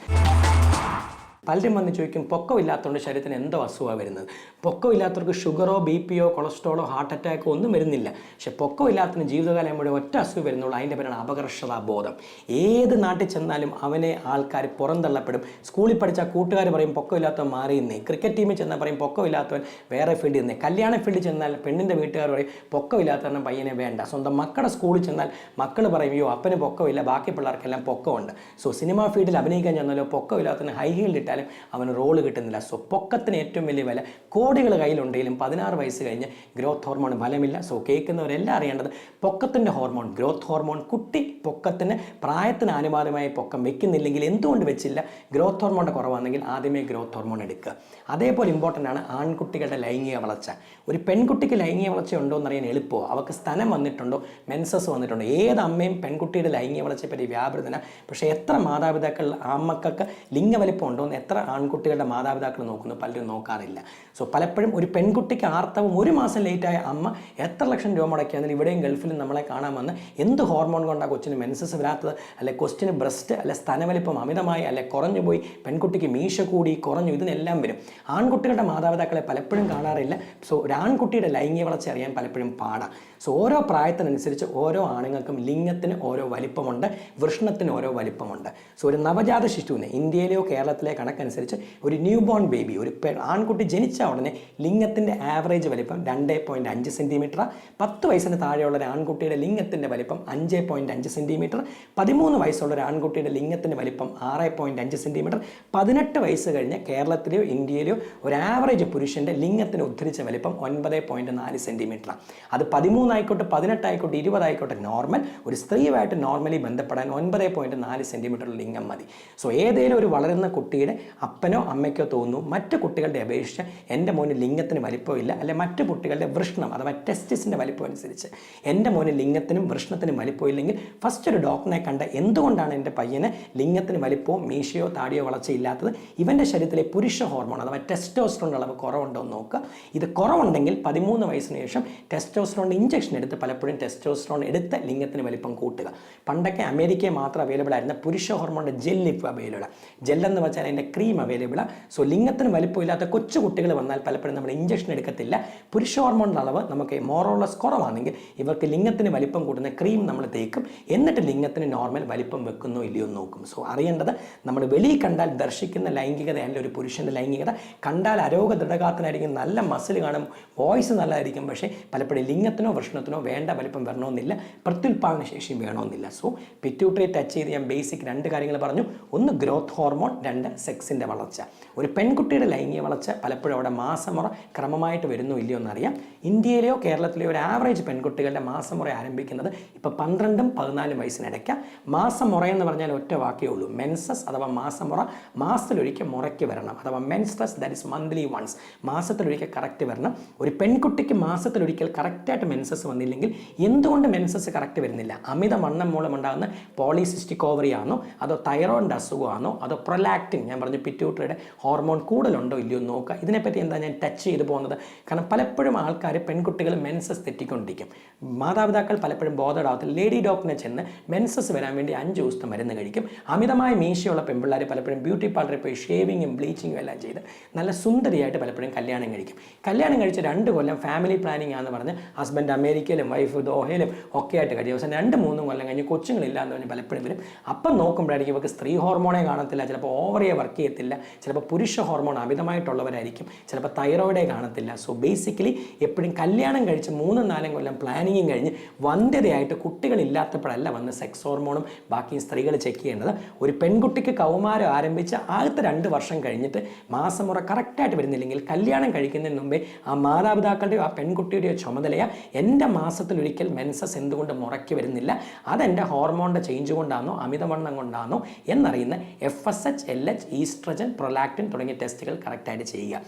പലരും വന്ന് ചോദിക്കും, പൊക്കമില്ലാത്തതുകൊണ്ട് ശരീരത്തിന് എന്തോ അസുഖമാണ് വരുന്നത്? പൊക്കമില്ലാത്തവർക്ക് ഷുഗറോ BP-യോ കൊളസ്ട്രോളോ ഹാർട്ട് അറ്റാക്കോ ഒന്നും വരുന്നില്ല. പക്ഷേ പൊക്കമില്ലാത്തതിന് ജീവിതകാലം മുഴുവൻ ഒറ്റ അസുഖം വരുന്നുള്ളൂ, അതിൻ്റെ പേരാണ് അപകർഷതാബോധം. ഏത് നാട്ടിൽ ചെന്നാലും അവനെ ആൾക്കാർ പുറന്തള്ളപ്പെടും. സ്കൂളിൽ പഠിച്ച കൂട്ടുകാർ പറയും പൊക്കമില്ലാത്തവൻ മാറിയെന്നേ, ക്രിക്കറ്റ് ടീമിൽ ചെന്നാൽ പറയും പൊക്കമില്ലാത്തവൻ വേറെ ഫീൽഡിൽ നിന്നേ, കല്യാണ ഫീൽഡിൽ ചെന്നാൽ പെണ്ണിൻ്റെ വീട്ടുകാർ പറയും പൊക്കമില്ലാത്തവൻ പയ്യനെ വേണ്ട. സ്വന്തം മക്കളുടെ സ്കൂളിൽ ചെന്നാൽ മക്കൾ പറയും അയ്യോ അപ്പന് പൊക്കമില്ല, ബാക്കി പിള്ളേർക്കെല്ലാം പൊക്കമുണ്ട്. സോ സിനിമാ ഫീൽഡിൽ അഭിനയിക്കാൻ ചെന്നാലോ പൊക്കമില്ലാത്തവന് ഹൈ ഹീൽഡ് ഇട്ടാലും അവന് റോള് കിട്ടുന്നില്ല. സോ പൊക്കത്തിന് ഏറ്റവും വലിയ വില. കോടികൾ കയ്യിലുണ്ടെങ്കിലും 16 വയസ്സ് കഴിഞ്ഞ് ഗ്രോത്ത് ഹോർമോൺ ഫലമില്ല. സോ കേൾക്കുന്നവരെല്ലാം അറിയേണ്ടത് പൊക്കത്തിൻ്റെ ഹോർമോൺ, ഗ്രോത്ത് ഹോർമോൺ, കുട്ടി പൊക്കത്തിന് പ്രായത്തിന് അനുപാതമായി പൊക്കം വെക്കുന്നില്ലെങ്കിൽ എന്തുകൊണ്ട് വെച്ചില്ല? ഗ്രോത്ത് ഹോർമോണിൻ്റെ കുറവാണെങ്കിൽ ആദ്യമേ ഗ്രോത്ത് ഹോർമോൺ എടുക്കുക. അതേപോലെ ഇമ്പോർട്ടൻ്റ് ആണ് ആൺകുട്ടികളുടെ ലൈംഗിക വളർച്ച. ഒരു പെൺകുട്ടിക്ക് ലൈംഗിക വളർച്ച ഉണ്ടോ എന്നറിയാൻ എളുപ്പമോ? അവർക്ക് സ്തനം വന്നിട്ടുണ്ടോ, മെൻസസ് വന്നിട്ടുണ്ടോ? ഏത് അമ്മയും പെൺകുട്ടിയുടെ ലൈംഗിക വളർച്ചയെപ്പറ്റി വ്യാപൃതന. പക്ഷേ എത്ര മാതാപിതാക്കൾ ആ മക്കൾക്ക് ലിംഗവലിപ്പം ഉണ്ടോ എന്ന് എത്ര ആൺകുട്ടികളുടെ മാതാപിതാക്കൾ നോക്കുന്നു? പലരും നോക്കാറില്ല. സോ പലപ്പോഴും ഒരു പെൺകുട്ടിക്ക് ആർത്തവം 1 മാസം ലേറ്റായ അമ്മ എത്ര ലക്ഷം രൂപ മുടക്കിയാലും ഇവിടെയും ഗൾഫിലും നമ്മളെ കാണാൻ വന്ന് എന്ത് ഹോർമോൺ കൊണ്ടാണ് കൊച്ചിന് മെൻസസ് വരാത്തത്, അല്ലെ കൊച്ചിന് ബ്രസ്റ്റ് അല്ലെ സ്തനവലിപ്പം അമിതമായി അല്ലെ കുറഞ്ഞു പോയി, പെൺകുട്ടിക്ക് മീശ കൂടി കുറഞ്ഞു, ഇതിനെല്ലാം വരും. ആൺകുട്ടികളുടെ മാതാപിതാക്കളെ പലപ്പോഴും കാണാറില്ല. സോ ഒരു ആൺകുട്ടിയുടെ ലൈംഗിക വളർച്ച അറിയാൻ പലപ്പോഴും പാടാണ്. സോ ഓരോ പ്രായത്തിനനുസരിച്ച് ഓരോ ആണുങ്ങൾക്കും ലിംഗത്തിന് ഓരോ വലിപ്പമുണ്ട്, വൃഷ്ണത്തിന് ഓരോ വലിപ്പമുണ്ട്. സോ ഒരു നവജാത ശിശുവിന് ഇന്ത്യയിലെയോ കേരളത്തിലെ കണക്കനുസരിച്ച് ഒരു ന്യൂ ബോൺ ബേബി, ഒരു ആൺകുട്ടി ജനിച്ച ഉടനെ ലിംഗത്തിൻ്റെ ആവറേജ് വലിപ്പം 2.5 സെൻറ്റിമീറ്റർ. 10 വയസ്സിന് താഴെയുള്ള ഒരു ആൺകുട്ടിയുടെ ലിംഗത്തിൻ്റെ വലിപ്പം 5.5 സെൻറ്റിമീറ്റർ. 13 വയസ്സുള്ള ഒരു ആൺകുട്ടിയുടെ ലിംഗത്തിൻ്റെ വലിപ്പം 6.5 സെൻറ്റിമീറ്റർ. 18 വയസ്സ് കഴിഞ്ഞ് കേരളത്തിലെയോ ഇന്ത്യയിലെയോ ഒരു ആവറേജ് പുരുഷൻ്റെ ലിംഗത്തിന് ഉദ്ധരിച്ച വലിപ്പം 9.4 സെൻറ്റിമീറ്റർ. അത് 13 ആയിക്കോട്ടെ, 18 ആയിക്കോട്ടെ, 20 ആയിക്കോട്ടെ, നോർമൽ. ഒരു സ്ത്രീയുമായിട്ട് നോർമലി ബന്ധപ്പെടാൻ 9.4 സെൻറ്റിമീറ്റർ ലിംഗം മതി. സോ ഏതെങ്കിലും ഒരു വളരുന്ന കുട്ടിയുടെ അപ്പനോ അമ്മയ്ക്കോ തോന്നുന്നു മറ്റു കുട്ടികളുടെ അപേക്ഷിച്ച് എൻ്റെ മോന് ലിംഗത്തിന് വലിപ്പമില്ല, അല്ലെ മറ്റു കുട്ടികളുടെ വൃഷ്ണം അഥവാ ടെസ്റ്റിസിൻ്റെ വലിപ്പം അനുസരിച്ച് എൻ്റെ മോന് ലിംഗത്തിനും വൃഷ്ണത്തിനും വലിപ്പമില്ലെങ്കിൽ ഫസ്റ്റ് ഒരു ഡോക്ടറിനെ കണ്ട് എന്തുകൊണ്ടാണ് എൻ്റെ പയ്യന് ലിംഗത്തിന് വലിപ്പമോ മീശയോ താടിയോ വളർച്ചയില്ലാത്തത്, ഇവൻ്റെ ശരീരത്തിലെ പുരുഷ ഹോർമോൺ അഥവാ ടെസ്റ്റോസ്റ്ററോൺ അളവ് കുറവുണ്ടോ എന്ന് നോക്കുക. ഇത് കുറവുണ്ടെങ്കിൽ 13 വയസ്സിന് ശേഷം ടെസ്റ്റോസ്റ്ററോൺ ഇഞ്ചക്ഷൻ എടുത്ത് പലപ്പോഴും ടെസ്റ്റോസ്റ്ററോൺ എടുത്ത് ലിംഗത്തിന് വലിപ്പം കൂട്ടുക. പണ്ടൊക്കെ അമേരിക്കയിൽ മാത്രം അവൈലബിൾ ആയിരുന്ന പുരുഷ ഹോർമോണിൻ്റെ ജെൽ ഇപ്പോൾ അവൈലബിൾ ആണ്. ജെല്ലെന്ന് വെച്ചാൽ അതിൻ്റെ ക്രീം അവൈലബിൾ ആണ്. സോ ലിംഗത്തിന് വലിപ്പമില്ലാത്ത കൊച്ചു കുട്ടികൾ വന്നാൽ പലപ്പോഴും നമ്മൾ ഇഞ്ചക്ഷൻ എടുക്കത്തില്ല. പുരുഷ ഹോർമോണിൻ്റെ അളവ് നമുക്ക് മോറോളസ് കുറവാണെങ്കിൽ ഇവർക്ക് ലിംഗത്തിന് വലിപ്പം കൂടുന്ന ക്രീം നമ്മൾ തേക്കും. എന്നിട്ട് ലിംഗത്തിന് നോർമൽ വലിപ്പം വെക്കുന്നോ ഇല്ലയോ എന്ന് നോക്കും. സോ അറിയേണ്ടത്, നമ്മൾ വെളിയിൽ കണ്ടാൽ ദർശിക്കുന്ന ലൈംഗികതയല്ല ഒരു പുരുഷൻ്റെ ലൈംഗികത. കണ്ടാൽ അരോഗ ദൃഢഗാത്രനായിരിക്കും, നല്ല മസിൽ കാണും, വോയിസ് നല്ലതായിരിക്കും, പക്ഷേ പലപ്പോഴും ലിംഗത്തിനോ വൃഷ്ണത്തിനോ വേണ്ട വലിപ്പം വരണമെന്നില്ല, പ്രത്യുൽപാദന ശേഷിയും വേണമെന്നില്ല. സോ പിറ്റ്യൂട്ടറി ടച്ച് ചെയ്ത് ഞാൻ ബേസിക് 2 കാര്യങ്ങൾ പറഞ്ഞു. ഒന്ന് ഗ്രോത്ത് ഹോർമോൺ, 2 സെക്സിൻ്റെ വളർച്ച. ഒരു പെൺകുട്ടിയുടെ ലൈംഗിക വളർച്ച പലപ്പോഴും അവിടെ മാസമുറ ക്രമമായിട്ട് വരുന്നോ ഇല്ലയോ എന്നറിയാം. ഇന്ത്യയിലെയോ കേരളത്തിലെയോ ഒരു ആവറേജ് പെൺകുട്ടികളുടെ മാസമുറ ആരംഭിക്കുന്നത് ഇപ്പോൾ 12ഉം 14 വയസ്സിനിടയ്ക്ക്. മാസമുറ എന്ന് പറഞ്ഞാൽ ഒറ്റ വാക്കേ ഉള്ളൂ, മെൻസസ് അഥവാ മാസമുറ. മാസത്തിലൊരിക്കൽ മുറയ്ക്ക് വരണം, അഥവാ മെൻസ്ട്രസ്, ദാറ്റ് ഇസ് മന്ത്ലി വൺസ്. മാസത്തിലൊരിക്കൽ കറക്റ്റ് വരണം. ഒരു പെൺകുട്ടിക്ക് മാസത്തിലൊരിക്കൽ കറക്റ്റായിട്ട് മെൻസസ് വന്നില്ലെങ്കിൽ എന്തുകൊണ്ട് മെൻസസ് കറക്റ്റ് വരുന്നില്ല? അമിതവണ്ണം മൂലം ഉണ്ടാകുന്ന പോളിസിസ്റ്റിക് ഓവറി ആണോ, അതോ തൈറോയിഡിൻ്റെ അസുഖമാണോ, അതോ പ്രൊലാക്റ്റിൻ, ഞാൻ പറഞ്ഞു പിറ്റ്യൂട്ടറിയുടെ ഹോർമോൺ കൂടുതലുണ്ടോ ഇല്ലയോ എന്ന് നോക്കുക. ഇതിനെപ്പറ്റി എന്താ ഞാൻ ടച്ച് ചെയ്ത് പോകുന്നത്? കാരണം പലപ്പോഴും ആൾക്കാർ പെൺകുട്ടികൾ മെൻസസ് തെറ്റിക്കൊണ്ടിരിക്കും. മാതാപിതാക്കൾ പലപ്പോഴും ബോധടാവത്തില്ല. ലേഡി ഡോക്ടറിനെ ചെന്ന് മെൻസസ് വരാൻ വേണ്ടി 5 ദിവസത്തെ മരുന്ന് കഴിക്കും. അമിതമായ മീശയുള്ള പെൺപിള്ളേർ പലപ്പോഴും ബ്യൂട്ടി പാർലറിൽ പോയി ഷേവിങ്ങും ബ്ലീച്ചിങ്ങും എല്ലാം ചെയ്ത് നല്ല സുന്ദരിയായിട്ട് പലപ്പോഴും കല്യാണം കഴിക്കും. കല്യാണം കഴിച്ച് 2 കൊല്ലം ഫാമിലി പ്ലാനിങ് ആണെന്ന് പറഞ്ഞ് ഹസ്ബൻഡ് അമേരിക്കയിലും വൈഫ് ദോഹയിലും ഒക്കെ ആയിട്ട് കഴിയും. ദിവസം 2-3 കൊല്ലം കഴിഞ്ഞ് കൊച്ചുങ്ങളില്ല എന്ന് പറഞ്ഞ് പലപ്പോഴും വരും. അപ്പം നോക്കുമ്പോഴായിരിക്കും ഇവർക്ക് സ്ത്രീ ഹോർമോണേ കാണത്തില്ല, ചിലപ്പോൾ ഓവറിയെ വർക്ക് ചെയ്യത്തില്ല, ചിലപ്പോൾ പുരുഷ ഹോർമോൺ അമിതമായിട്ടുള്ളവരായിരിക്കും, ചിലപ്പോൾ തൈറോയിഡേ കാണത്തില്ല. സോ ബേസിക്കലി എപ്പോഴും കല്യാണം കഴിച്ച് 3-4 കൊല്ലം പ്ലാനിങ്ങും കഴിഞ്ഞ് വന്ധ്യതയായിട്ട് കുട്ടികളില്ലാത്തപ്പോഴല്ല വന്ന് സെക്സ് ഹോർമോണും ബാക്കി സ്ത്രീകൾ ചെക്ക് ചെയ്യേണ്ടത്. ഒരു പെൺകുട്ടിക്ക് കൗമാരം ആരംഭിച്ച ആദ്യത്തെ 2 വർഷം കഴിഞ്ഞിട്ട് മാസമുറ കറക്റ്റായിട്ട് വരുന്നില്ലെങ്കിൽ കല്യാണം കഴിക്കുന്നതിന് മുമ്പേ ആ മാതാപിതാക്കളുടെയോ ആ പെൺകുട്ടിയുടെയോ ചുമതലയാണ് എൻ്റെ മാസത്തിലൊരിക്കൽ മെൻസസ് എന്തുകൊണ്ട് മുറയ്ക്ക് വരുന്നില്ല, അതെൻ്റെ ഹോർമോണിൻ്റെ ചേഞ്ച് കൊണ്ടാണോ അമിതവണ്ണം കൊണ്ടാണോ എന്നറിയുന്ന FSH, LH, ഈസ്ട്രജൻ, പ്രൊലാക്റ്റിൻ തുടങ്ങിയ ടെസ്റ്റുകൾ കറക്റ്റായിട്ട് ചെയ്യുക.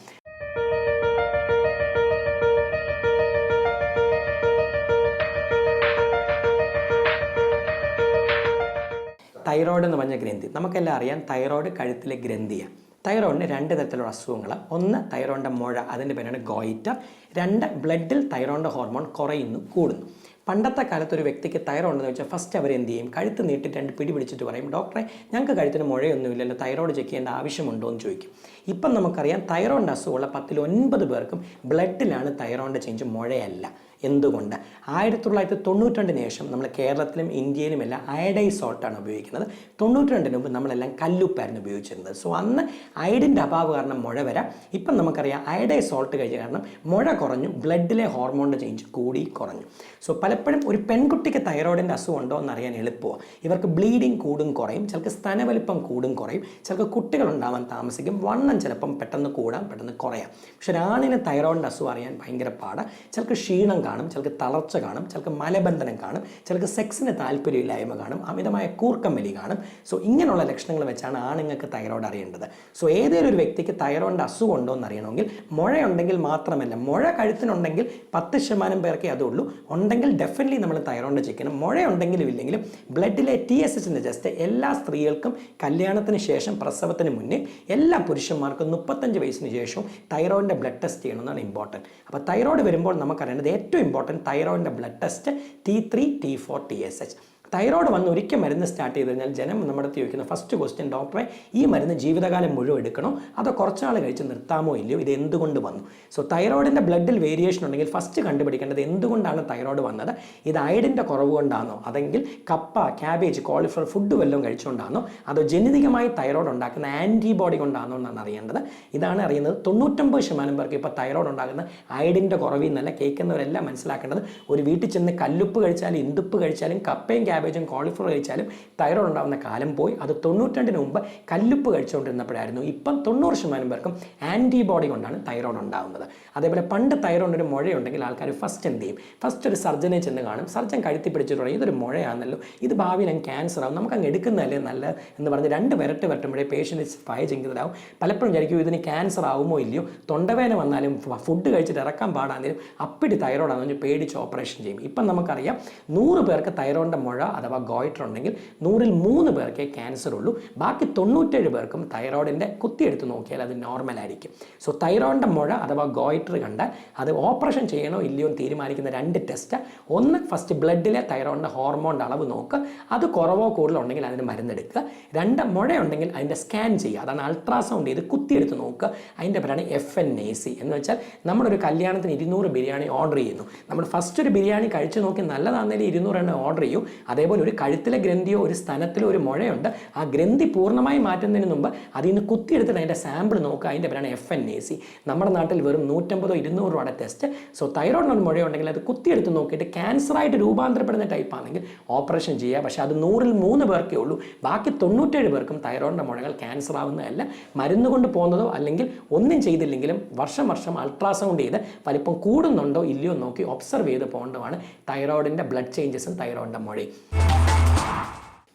തൈറോയ്ഡ് എന്ന് പറഞ്ഞ ഗ്രന്ഥി നമുക്കെല്ലാം അറിയാം. തൈറോയ്ഡ് കഴുത്തിലെ ഗ്രന്ഥിയാണ്. തൈറോയിഡിന് 2 തരത്തിലുള്ള അസുഖങ്ങൾ. ഒന്ന് തൈറോയിഡിൻ്റെ മുഴ, അതിൻ്റെ പേരാണ് ഗോയിറ്റർ. 2 ബ്ലഡിൽ തൈറോയിഡിൻ്റെ ഹോർമോൺ കുറയുന്നു, കൂടുന്നു. പണ്ടത്തെ കാലത്ത് ഒരു വ്യക്തിക്ക് തൈറോയ്ഡ് എന്ന് വെച്ചാൽ ഫസ്റ്റ് അവരെന്ത് ചെയ്യും? കഴുത്ത് നീട്ടിട്ട് 2 പിടി പിടിച്ചിട്ട് പറയും, ഡോക്ടറെ ഞങ്ങൾക്ക് കഴുത്തിന് മുഴയൊന്നുമില്ലല്ലോ, തൈറോയ്ഡ് ചെക്ക് ചെയ്യേണ്ട ആവശ്യമുണ്ടോ എന്ന് ചോദിക്കും. ഇപ്പം നമുക്കറിയാം തൈറോയിഡിൻ്റെ അസുഖമുള്ള 10-ൽ 9 പേർക്കും ബ്ലഡിലാണ് തൈറോയിഡിൻ്റെ ചേഞ്ച്, മുഴയല്ല. എന്തുകൊണ്ട്? 1992 ശേഷം നമ്മൾ കേരളത്തിലും ഇന്ത്യയിലുമെല്ലാം അയഡൈസ് സോൾട്ടാണ് ഉപയോഗിക്കുന്നത്. 92 മുമ്പ് നമ്മളെല്ലാം കല്ലുപ്പായിരുന്നു ഉപയോഗിച്ചിരുന്നത്. സോ അന്ന് അയഡിൻ്റെ അഭാവം കാരണം മുഴ വരാം. ഇപ്പം നമുക്കറിയാം അയഡൈസ് സോൾട്ട് കഴിച്ച കാരണം മുഴ കുറഞ്ഞു, ബ്ലഡിലെ ഹോർമോണിൻ്റെ ചേഞ്ച് കൂടി കുറഞ്ഞു. സോ പലപ്പോഴും ഒരു പെൺകുട്ടിക്ക് തൈറോയിഡിൻ്റെ അസുഖം ഉണ്ടോ എന്നറിയാൻ എളുപ്പമാണ്. ഇവർക്ക് ബ്ലീഡിങ് കൂടും കുറയും, ചിലർക്ക് സ്തനവലിപ്പം കൂടും കുറയും, ചിലർക്ക് കുട്ടികളുണ്ടാവാൻ താമസിക്കും, വണ്ണം വണ്ണം ചിലപ്പം പെട്ടെന്ന് കൂടാം, പെട്ടെന്ന് കുറയാം. പക്ഷെ ഒരാണിന് തൈറോയിഡിൻ്റെ അസുഖം അറിയാൻ ഭയങ്കര പാടാണ്. ചിലർക്ക് ക്ഷീണം കാണും, ചിലർക്ക് തളർച്ച കാണും, ചിലർക്ക് മലബന്ധനം കാണും, ചിലർക്ക് സെക്സിന് താല്പര്യമില്ലായ്മ കാണും, അമിതമായ കൂർക്കം വലി കാണും. സോ ഇങ്ങനെയുള്ള ലക്ഷണങ്ങൾ വെച്ചാണ് ആണുങ്ങൾക്ക് തൈറോയിഡ് അറിയേണ്ടത്. സോ ഏതെങ്കിലും ഒരു വ്യക്തിക്ക് തൈറോയിഡിൻ്റെ അസുഖം ഉണ്ടോ എന്ന് അറിയണമെങ്കിൽ മുഴയുണ്ടെങ്കിൽ മാത്രമല്ല, മുഴ കഴുത്തിനുണ്ടെങ്കിൽ 10% പേർക്കേ അതുള്ളൂ. ഉണ്ടെങ്കിൽ ഡെഫിനറ്റ്ലി നമ്മൾ തൈറോയിഡ് ചെക്ക് ചെയ്യണം. മുഴയുണ്ടെങ്കിലും ഇല്ലെങ്കിലും ബ്ലഡിലെ TSHൻ്റെ ടെസ്റ്റ് എല്ലാ സ്ത്രീകൾക്കും കല്യാണത്തിന് ശേഷം, പ്രസവത്തിന് മുന്നേ, എല്ലാ പുരുഷന്മാർക്കും 35 വയസ്സിന് ശേഷവും തൈറോയിഡിൻ്റെ ബ്ലഡ് ടെസ്റ്റ് ചെയ്യണമെന്നാണ് ഇമ്പോർട്ടൻറ്റ്. അപ്പോൾ തൈറോയിഡ് വരുമ്പോൾ നമുക്കറിയേണ്ടത് ഏറ്റവും ഇമ്പോർട്ടൻറ്റ് തൈറോയിഡിൻ്റെ blood test T3, T4, TSH. Thyroid വന്ന് ഒരിക്കൽ മരുന്ന് സ്റ്റാർട്ട് ചെയ്ത് കഴിഞ്ഞാൽ ജനം നമ്മുടെ അടുത്ത് ചോദിക്കുന്ന ഫസ്റ്റ് ക്വസ്റ്റ്യൻ, ഡോക്ടറെ ഈ മരുന്ന് ജീവിതകാലം മുഴുവൻ എടുക്കണോ അതോ കുറച്ചാൾ കഴിച്ച് നിർത്താമോ ഇല്ലയോ, ഇത് എന്തുകൊണ്ട് വന്നു? സോ തൈറോയിഡിൻ്റെ ബ്ലഡിൽ വേരിയേഷൻ ഉണ്ടെങ്കിൽ ഫസ്റ്റ് കണ്ടുപിടിക്കേണ്ടത് എന്തുകൊണ്ടാണ് തൈറോയ്ഡ് വന്നത്. ഇത് അയഡിൻ്റെ കുറവ് കൊണ്ടാണോ, അതെങ്കിൽ കപ്പ, ക്യാബേജ്, കോളിഫ്ലവർ ഫുഡ് വല്ലതും കഴിച്ചുകൊണ്ടാണോ, അതോ ജനിതകമായി തൈറോയ്ഡ് ഉണ്ടാക്കുന്ന ആൻറ്റിബോഡി കൊണ്ടാണോ എന്നാണ് അറിയേണ്ടത്. ഇതാണ് അറിയുന്നത്. 99% പേർക്ക് ഇപ്പോൾ തൈറോയ്ഡ് ഉണ്ടാകുന്ന അയഡിൻ്റെ കുറവിൽ നിന്നല്ല. കേൾക്കുന്നവരെല്ലാം മനസ്സിലാക്കേണ്ടത്, ഒരു വീട്ടിൽ ചെന്ന് കല്ലുപ്പ് കഴിച്ചാലും ഇന്ദുപ്പ് കഴിച്ചാലും കപ്പയും ക്യാബേജും കോളിഫ്ലവർ കഴിച്ചാലും തൈറോയ്ഡ് ഉണ്ടാകുന്ന കാലം പോയി. അത് 92 മുമ്പ് കല്ലുപ്പ് കഴിച്ചുകൊണ്ടിരുന്നപ്പോഴായിരുന്നു. ഇപ്പം 90% പേർക്കും ആൻറ്റിബോഡി കൊണ്ടാണ് തൈറോയ്ഡ് ഉണ്ടാകുന്നത്. അതേപോലെ പണ്ട് തൈറോയ്ഡ് ഒരു മുഴയുണ്ടെങ്കിൽ ആൾക്കാർ ഫസ്റ്റ് എന്ത് ചെയ്യും? ഫസ്റ്റ് ഒരു സർജനെ ചെന്ന് കാണും. സർജൻ കഴുത്തി പിടിച്ചിട്ട് പറയും ഇതൊരു മുഴയാണല്ലോ, ഇത് ഭാവിയിൽ അങ്ങ് ക്യാൻസർ ആവും, നമുക്ക് അങ്ങ് എടുക്കുന്നതല്ലേ നല്ല എന്ന് പറഞ്ഞ് 2 വിരട്ട് വരട്ടുമ്പോഴേ പേഷ്യൻ്റ് ഭയ ചിങ്കിതരാകും. പലപ്പോഴും വിചാരിക്കും ഇതിന് ക്യാൻസർ ആവുമോ ഇല്ലയോ, തൊണ്ടവേദന വന്നാലും ഫുഡ് കഴിച്ചിട്ട് ഇറക്കാൻ പാടാണെങ്കിലും അപ്പിടി തൈറോയ്ഡ് ആണെന്ന് പേടിച്ച് ഓപ്പറേഷൻ ചെയ്യും. ഇപ്പം നമുക്കറിയാം 100 പേർക്ക് തൈറോയിഡിൻ്റെ മുഴ അഥവാ ഗോയിറ്റർ ഉണ്ടെങ്കിൽ 100ൽ 3 പേർക്കേ ക്യാൻസർ ഉള്ളൂ. ബാക്കി 97 പേർക്കും തൈറോയിഡിൻ്റെ കുത്തിയെടുത്ത് നോക്കിയാൽ അത് നോർമൽ ആയിരിക്കും. സോ തൈറോയിഡിൻ്റെ മുഴ അഥവാ ഗോയിറ്റർ കണ്ടാൽ അത് ഓപ്പറേഷൻ ചെയ്യണോ ഇല്ലയോ എന്ന് തീരുമാനിക്കുന്ന 2 ടെസ്റ്റ്. ഒന്ന്, ഫസ്റ്റ് ബ്ലഡിലെ തൈറോയിഡിൻ്റെ ഹോർമോണിൻ്റെ അളവ് നോക്കുക, അത് കുറവോ കൂടുതലോ ഉണ്ടെങ്കിൽ അതിന് മരുന്നെടുക്കുക. 2, മുഴയുണ്ടെങ്കിൽ അതിൻ്റെ സ്കാൻ ചെയ്യുക, അതാണ് അൾട്രാസൗണ്ട് ചെയ്ത് കുത്തിയെടുത്ത് നോക്കുക. അതിൻ്റെ പേരാണ് FNAC എന്ന് വെച്ചാൽ നമ്മളൊരു കല്യാണത്തിന് 200 ബിരിയാണി ഓർഡർ ചെയ്യുന്നു. നമ്മൾ ഫസ്റ്റ് ഒരു ബിരിയാണി കഴിച്ചു നോക്കി നല്ലതാണെങ്കിലും 200 എണ്ണം ഓർഡർ ചെയ്യും. അതേപോലെ ഒരു കഴുത്തിലെ ഗ്രന്ഥിയോ ഒരു സ്ഥലത്തിലോ ഒരു മുഴയുണ്ട്, ആ ഗ്രന്ഥി പൂർണ്ണമായി മാറ്റുന്നതിന് മുമ്പ് അതിൽ നിന്ന് കുത്തിയെടുത്തിട്ട് അതിൻ്റെ സാമ്പിൾ നോക്കുക. അതിൻ്റെ പേരാണ് FNAC. നമ്മുടെ നാട്ടിൽ വെറും 150-200 രൂപയുടെ ടെസ്റ്റ്. സോ തൈറോയിഡിനൊരു മുഴയുണ്ടെങ്കിൽ അത് കുത്തിയെടുത്ത് നോക്കിയിട്ട് ക്യാൻസറായിട്ട് രൂപാന്തരപ്പെടുന്ന ടൈപ്പ് ആണെങ്കിൽ ഓപ്പറേഷൻ ചെയ്യുക. പക്ഷേ അത് 100ൽ 3 പേർക്കേ ഉള്ളൂ. ബാക്കി 97 പേർക്കും തൈറോയിഡിൻ്റെ മുഴകൾ ക്യാൻസർ ആവുന്നതല്ല. മരുന്ന് കൊണ്ട് പോകുന്നതോ അല്ലെങ്കിൽ ഒന്നും ചെയ്തില്ലെങ്കിലും വർഷം അൾട്രാസൗണ്ട് ചെയ്ത് വലിപ്പം കൂടുന്നുണ്ടോ ഇല്ലയോ നോക്കി ഒബ്സർവ് ചെയ്ത് പോകേണ്ടതാണ് തൈറോയിഡിൻ്റെ ബ്ലഡ് ചേഞ്ചസും തൈറോയിഡിൻ്റെ മുഴയും.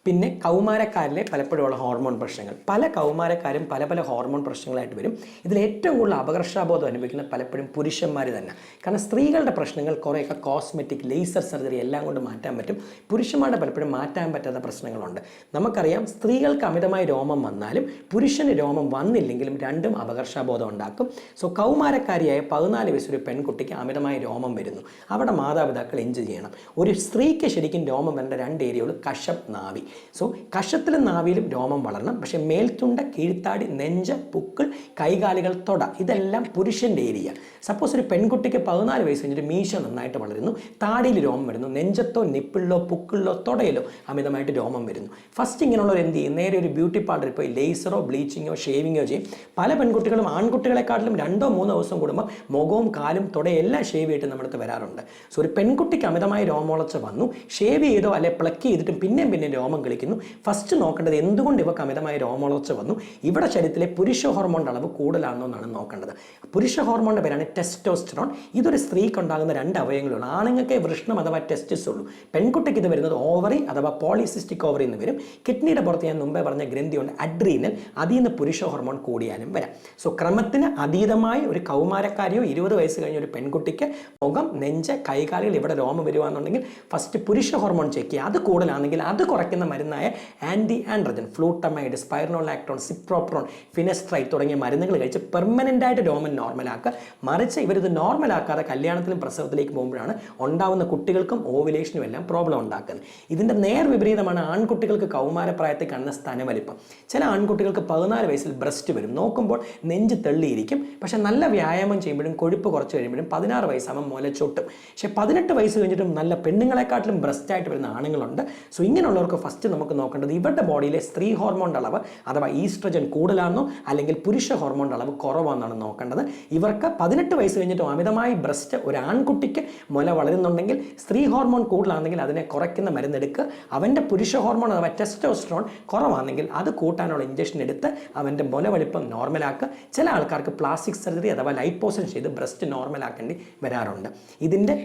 പിന്നെ കൗമാരക്കാരിലെ പലപ്പോഴുമുള്ള ഹോർമോൺ പ്രശ്നങ്ങൾ. പല കൗമാരക്കാരും പല ഹോർമോൺ പ്രശ്നങ്ങളായിട്ട് വരും. ഇതിൽ ഏറ്റവും കൂടുതൽ അപകർഷാബോധം അനുഭവിക്കുന്ന പലപ്പോഴും പുരുഷന്മാർ തന്നെ. കാരണം സ്ത്രീകളുടെ പ്രശ്നങ്ങൾ കുറേയൊക്കെ കോസ്മെറ്റിക്, ലേസർ സർജറി എല്ലാം കൊണ്ട് മാറ്റാൻ പറ്റും. പുരുഷന്മാരുടെ പലപ്പോഴും മാറ്റാൻ പറ്റാത്ത പ്രശ്നങ്ങളുണ്ട്. നമുക്കറിയാം സ്ത്രീകൾക്ക് അമിതമായ രോമം വന്നാലും പുരുഷന് രോമം വന്നില്ലെങ്കിലും രണ്ടും അപകർഷാബോധം ഉണ്ടാക്കും. സോ കൗമാരക്കാരിയായ 14 വയസ്സൊരു പെൺകുട്ടിക്ക് അമിതമായ രോമം വരുന്നു. അവിടെ മാതാപിതാക്കൾ എൻജോയ് ചെയ്യണം. ഒരു സ്ത്രീക്ക് ശരിക്കും രോമം വരേണ്ട 2 ഏരിയകൾ കശം, നാവി. സോ കഷത്തിലും നാവിയിലും രോമം വളരണം. പക്ഷേ മേൽത്തുണ്ട, കീഴ്ത്താടി, നെഞ്ച്, പുക്കിൾ, കൈകാലുകൾ, തൊട ഇതെല്ലാം പുരുഷൻ്റെ ഏരിയ. സപ്പോസ് ഒരു പെൺകുട്ടിക്ക് 14 വയസ്സ് കഴിഞ്ഞിട്ട് മീശ നന്നായിട്ട് വളരുന്നു, താടിയിൽ രോമം വരുന്നു, നെഞ്ചത്തോ നിപ്പിളിലോ പുക്കിളിലോ തൊടയിലോ അമിതമായിട്ട് രോമം വരുന്നു. ഫസ്റ്റ് ഇങ്ങനെയുള്ളവർ എന്ത് ചെയ്യും? നേരെ ഒരു ബ്യൂട്ടി പാർലറിൽ പോയി ലേസറോ ബ്ലീച്ചിങ്ങോ ഷേവിങ്ങോ ചെയ്യും. പല പെൺകുട്ടികളും ആൺകുട്ടികളെക്കാട്ടിലും 2-3 ദിവസം കൂടുമ്പോൾ മുഖവും കാലും തൊടയും എല്ലാം ഷേവ് ചെയ്തിട്ട് നമ്മുടെ അടുത്ത് വരാറുണ്ട്. സോ ഒരു പെൺകുട്ടിക്ക് അമിതമായ രോമവളർച്ച വന്നു, ഷേവ് ചെയ്തോ അല്ലെ പ്ലക്ക് ചെയ്തിട്ടും പിന്നെ രോമം കളിക്കുന്നു. ഫസ്റ്റ് നോക്കേണ്ടത് എന്തുകൊണ്ട് ഇവർക്ക് അമിതമായ രോമവളർച്ച വന്നു. ഇവിടെ ശരീരത്തിലെ പുരുഷ ഹോർമോണിൻ്റെ അളവ് കൂടുതലാണോ എന്നാണ് നോക്കേണ്ടത്. പുരുഷ ഹോർമോണിൻ്റെ പേരാണ് ടെസ്റ്റോസ്റ്ററോൺ. ഇതൊരു സ്ത്രീക്ക് ഉണ്ടാകുന്ന 2 അവയവങ്ങളുള്ളൂ. ആണുങ്ങൾക്ക് വൃഷ്ണം അഥവാ ടെസ്റ്റിസ് ഉള്ളൂ. പെൺകുട്ടിക്ക് ഇത് വരുന്നത് ഓവറി അഥവാ പോളിസിസ്റ്റിക് ഓവറി എന്ന് വരും. കിഡ്നിയുടെ പുറത്ത് ഞാൻ മുമ്പേ പറഞ്ഞ ഗ്രന്ഥിയുണ്ട് അഡ്രീനൽ, അതിൽ നിന്ന് പുരുഷ ഹോർമോൺ കൂടിയാലും വരാം. സോ ക്രമത്തിന് അതീതമായ ഒരു കൗമാരക്കാരിയോ 20 വയസ്സ് കഴിഞ്ഞ ഒരു പെൺകുട്ടിക്ക് മുഖം, നെഞ്ച്, കൈകാലുകൾ ഇവിടെ രോമം വരുവാന്നുണ്ടെങ്കിൽ ഫസ്റ്റ് പുരുഷ ഹോർമോൺ ചെക്ക് ചെയ്യുക. അത് കൂടുതലാണെങ്കിൽ അത് കുറയ്ക്കുന്ന മരുന്നായ ആൻറ്റി ആൻഡ്രജൻ, ഫ്ലൂട്ടമൈഡ്, സ്പൈറനോലാക്ടോൺ, സിപ്രോപ്രോൺ, ഫിനസ്ട്രൈറ്റ് തുടങ്ങിയ മരുന്നുകൾ കഴിച്ച് പെർമനൻ്റ് ആയിട്ട് രോമം നോർമലാക്കുക. മറിച്ച് ഇവരിത് നോർമലാക്കാതെ കല്യാണത്തിലും പ്രസവത്തിലേക്ക് പോകുമ്പോഴാണ് ഉണ്ടാവുന്ന കുട്ടികൾക്കും ഓവുലേഷനും എല്ലാം പ്രോബ്ലം ഉണ്ടാക്കുന്നത്. ഇതിൻ്റെ നേർ വിപരീതമാണ് ആൺകുട്ടികൾക്ക് കൗമാരപ്രായത്തിൽ കാണുന്ന സ്തനവലിപ്പം. ചില ആൺകുട്ടികൾക്ക് 14 വയസ്സിൽ ബ്രസ്റ്റ് വരും. നോക്കുമ്പോൾ നെഞ്ച് തെള്ളിയിരിക്കും. പക്ഷേ നല്ല വ്യായാമം ചെയ്യുമ്പോഴും കൊഴുപ്പ് കുറച്ച് കഴിയുമ്പോഴും 16 വയസ്സാകുമ്പോൾ മുലച്ചൊട്ടും. പക്ഷേ 18 വയസ്സ് കഴിഞ്ഞിട്ടും നല്ല പെണ്ണുങ്ങളെക്കാട്ടിലും ബ്രസ്റ്റായിട്ട് വരുന്ന ആണുങ്ങളുണ്ട്. സോ ഇങ്ങനെയുള്ളവർക്ക് ഫസ്റ്റ് ഫസ്റ്റ് നമുക്ക് നോക്കേണ്ടത് ഇവരുടെ ബോഡിയിലെ സ്ത്രീ ഹോർമോണിൻ്റെ അളവ് അഥവാ ഈസ്ട്രജൻ കൂടുതലാണെന്നോ അല്ലെങ്കിൽ പുരുഷ ഹോർമോണിൻ്റെ അളവ് കുറവാണെന്നാണ് നോക്കേണ്ടത്. ഇവർക്ക് 18 വയസ്സ് കഴിഞ്ഞിട്ടും അമിതമായി ബ്രസ്റ്റ് ഒരു ആൺകുട്ടിക്ക് മുല വളരുന്നുണ്ടെങ്കിൽ സ്ത്രീ ഹോർമോൺ കൂടുതലാണെങ്കിൽ അതിനെ കുറയ്ക്കുന്ന മരുന്നെടുക്കുക. അവൻ്റെ പുരുഷ ഹോർമോൺ അഥവാ ടെസ്റ്റോസ്റ്ററോൺ കുറവാണെങ്കിൽ അത് കൂട്ടാനുള്ള ഇഞ്ചക്ഷൻ എടുത്ത് അവൻ്റെ മുല വലിപ്പം നോർമലാക്കുക. ചില ആൾക്കാർക്ക് പ്ലാസ്റ്റിക് സർജറി അഥവാ ലൈപ്പോസൻ ചെയ്ത് ബ്രസ്റ്റ് നോർമലാക്കേണ്ടി വരാറുണ്ട്. ഇതിൻ്റെ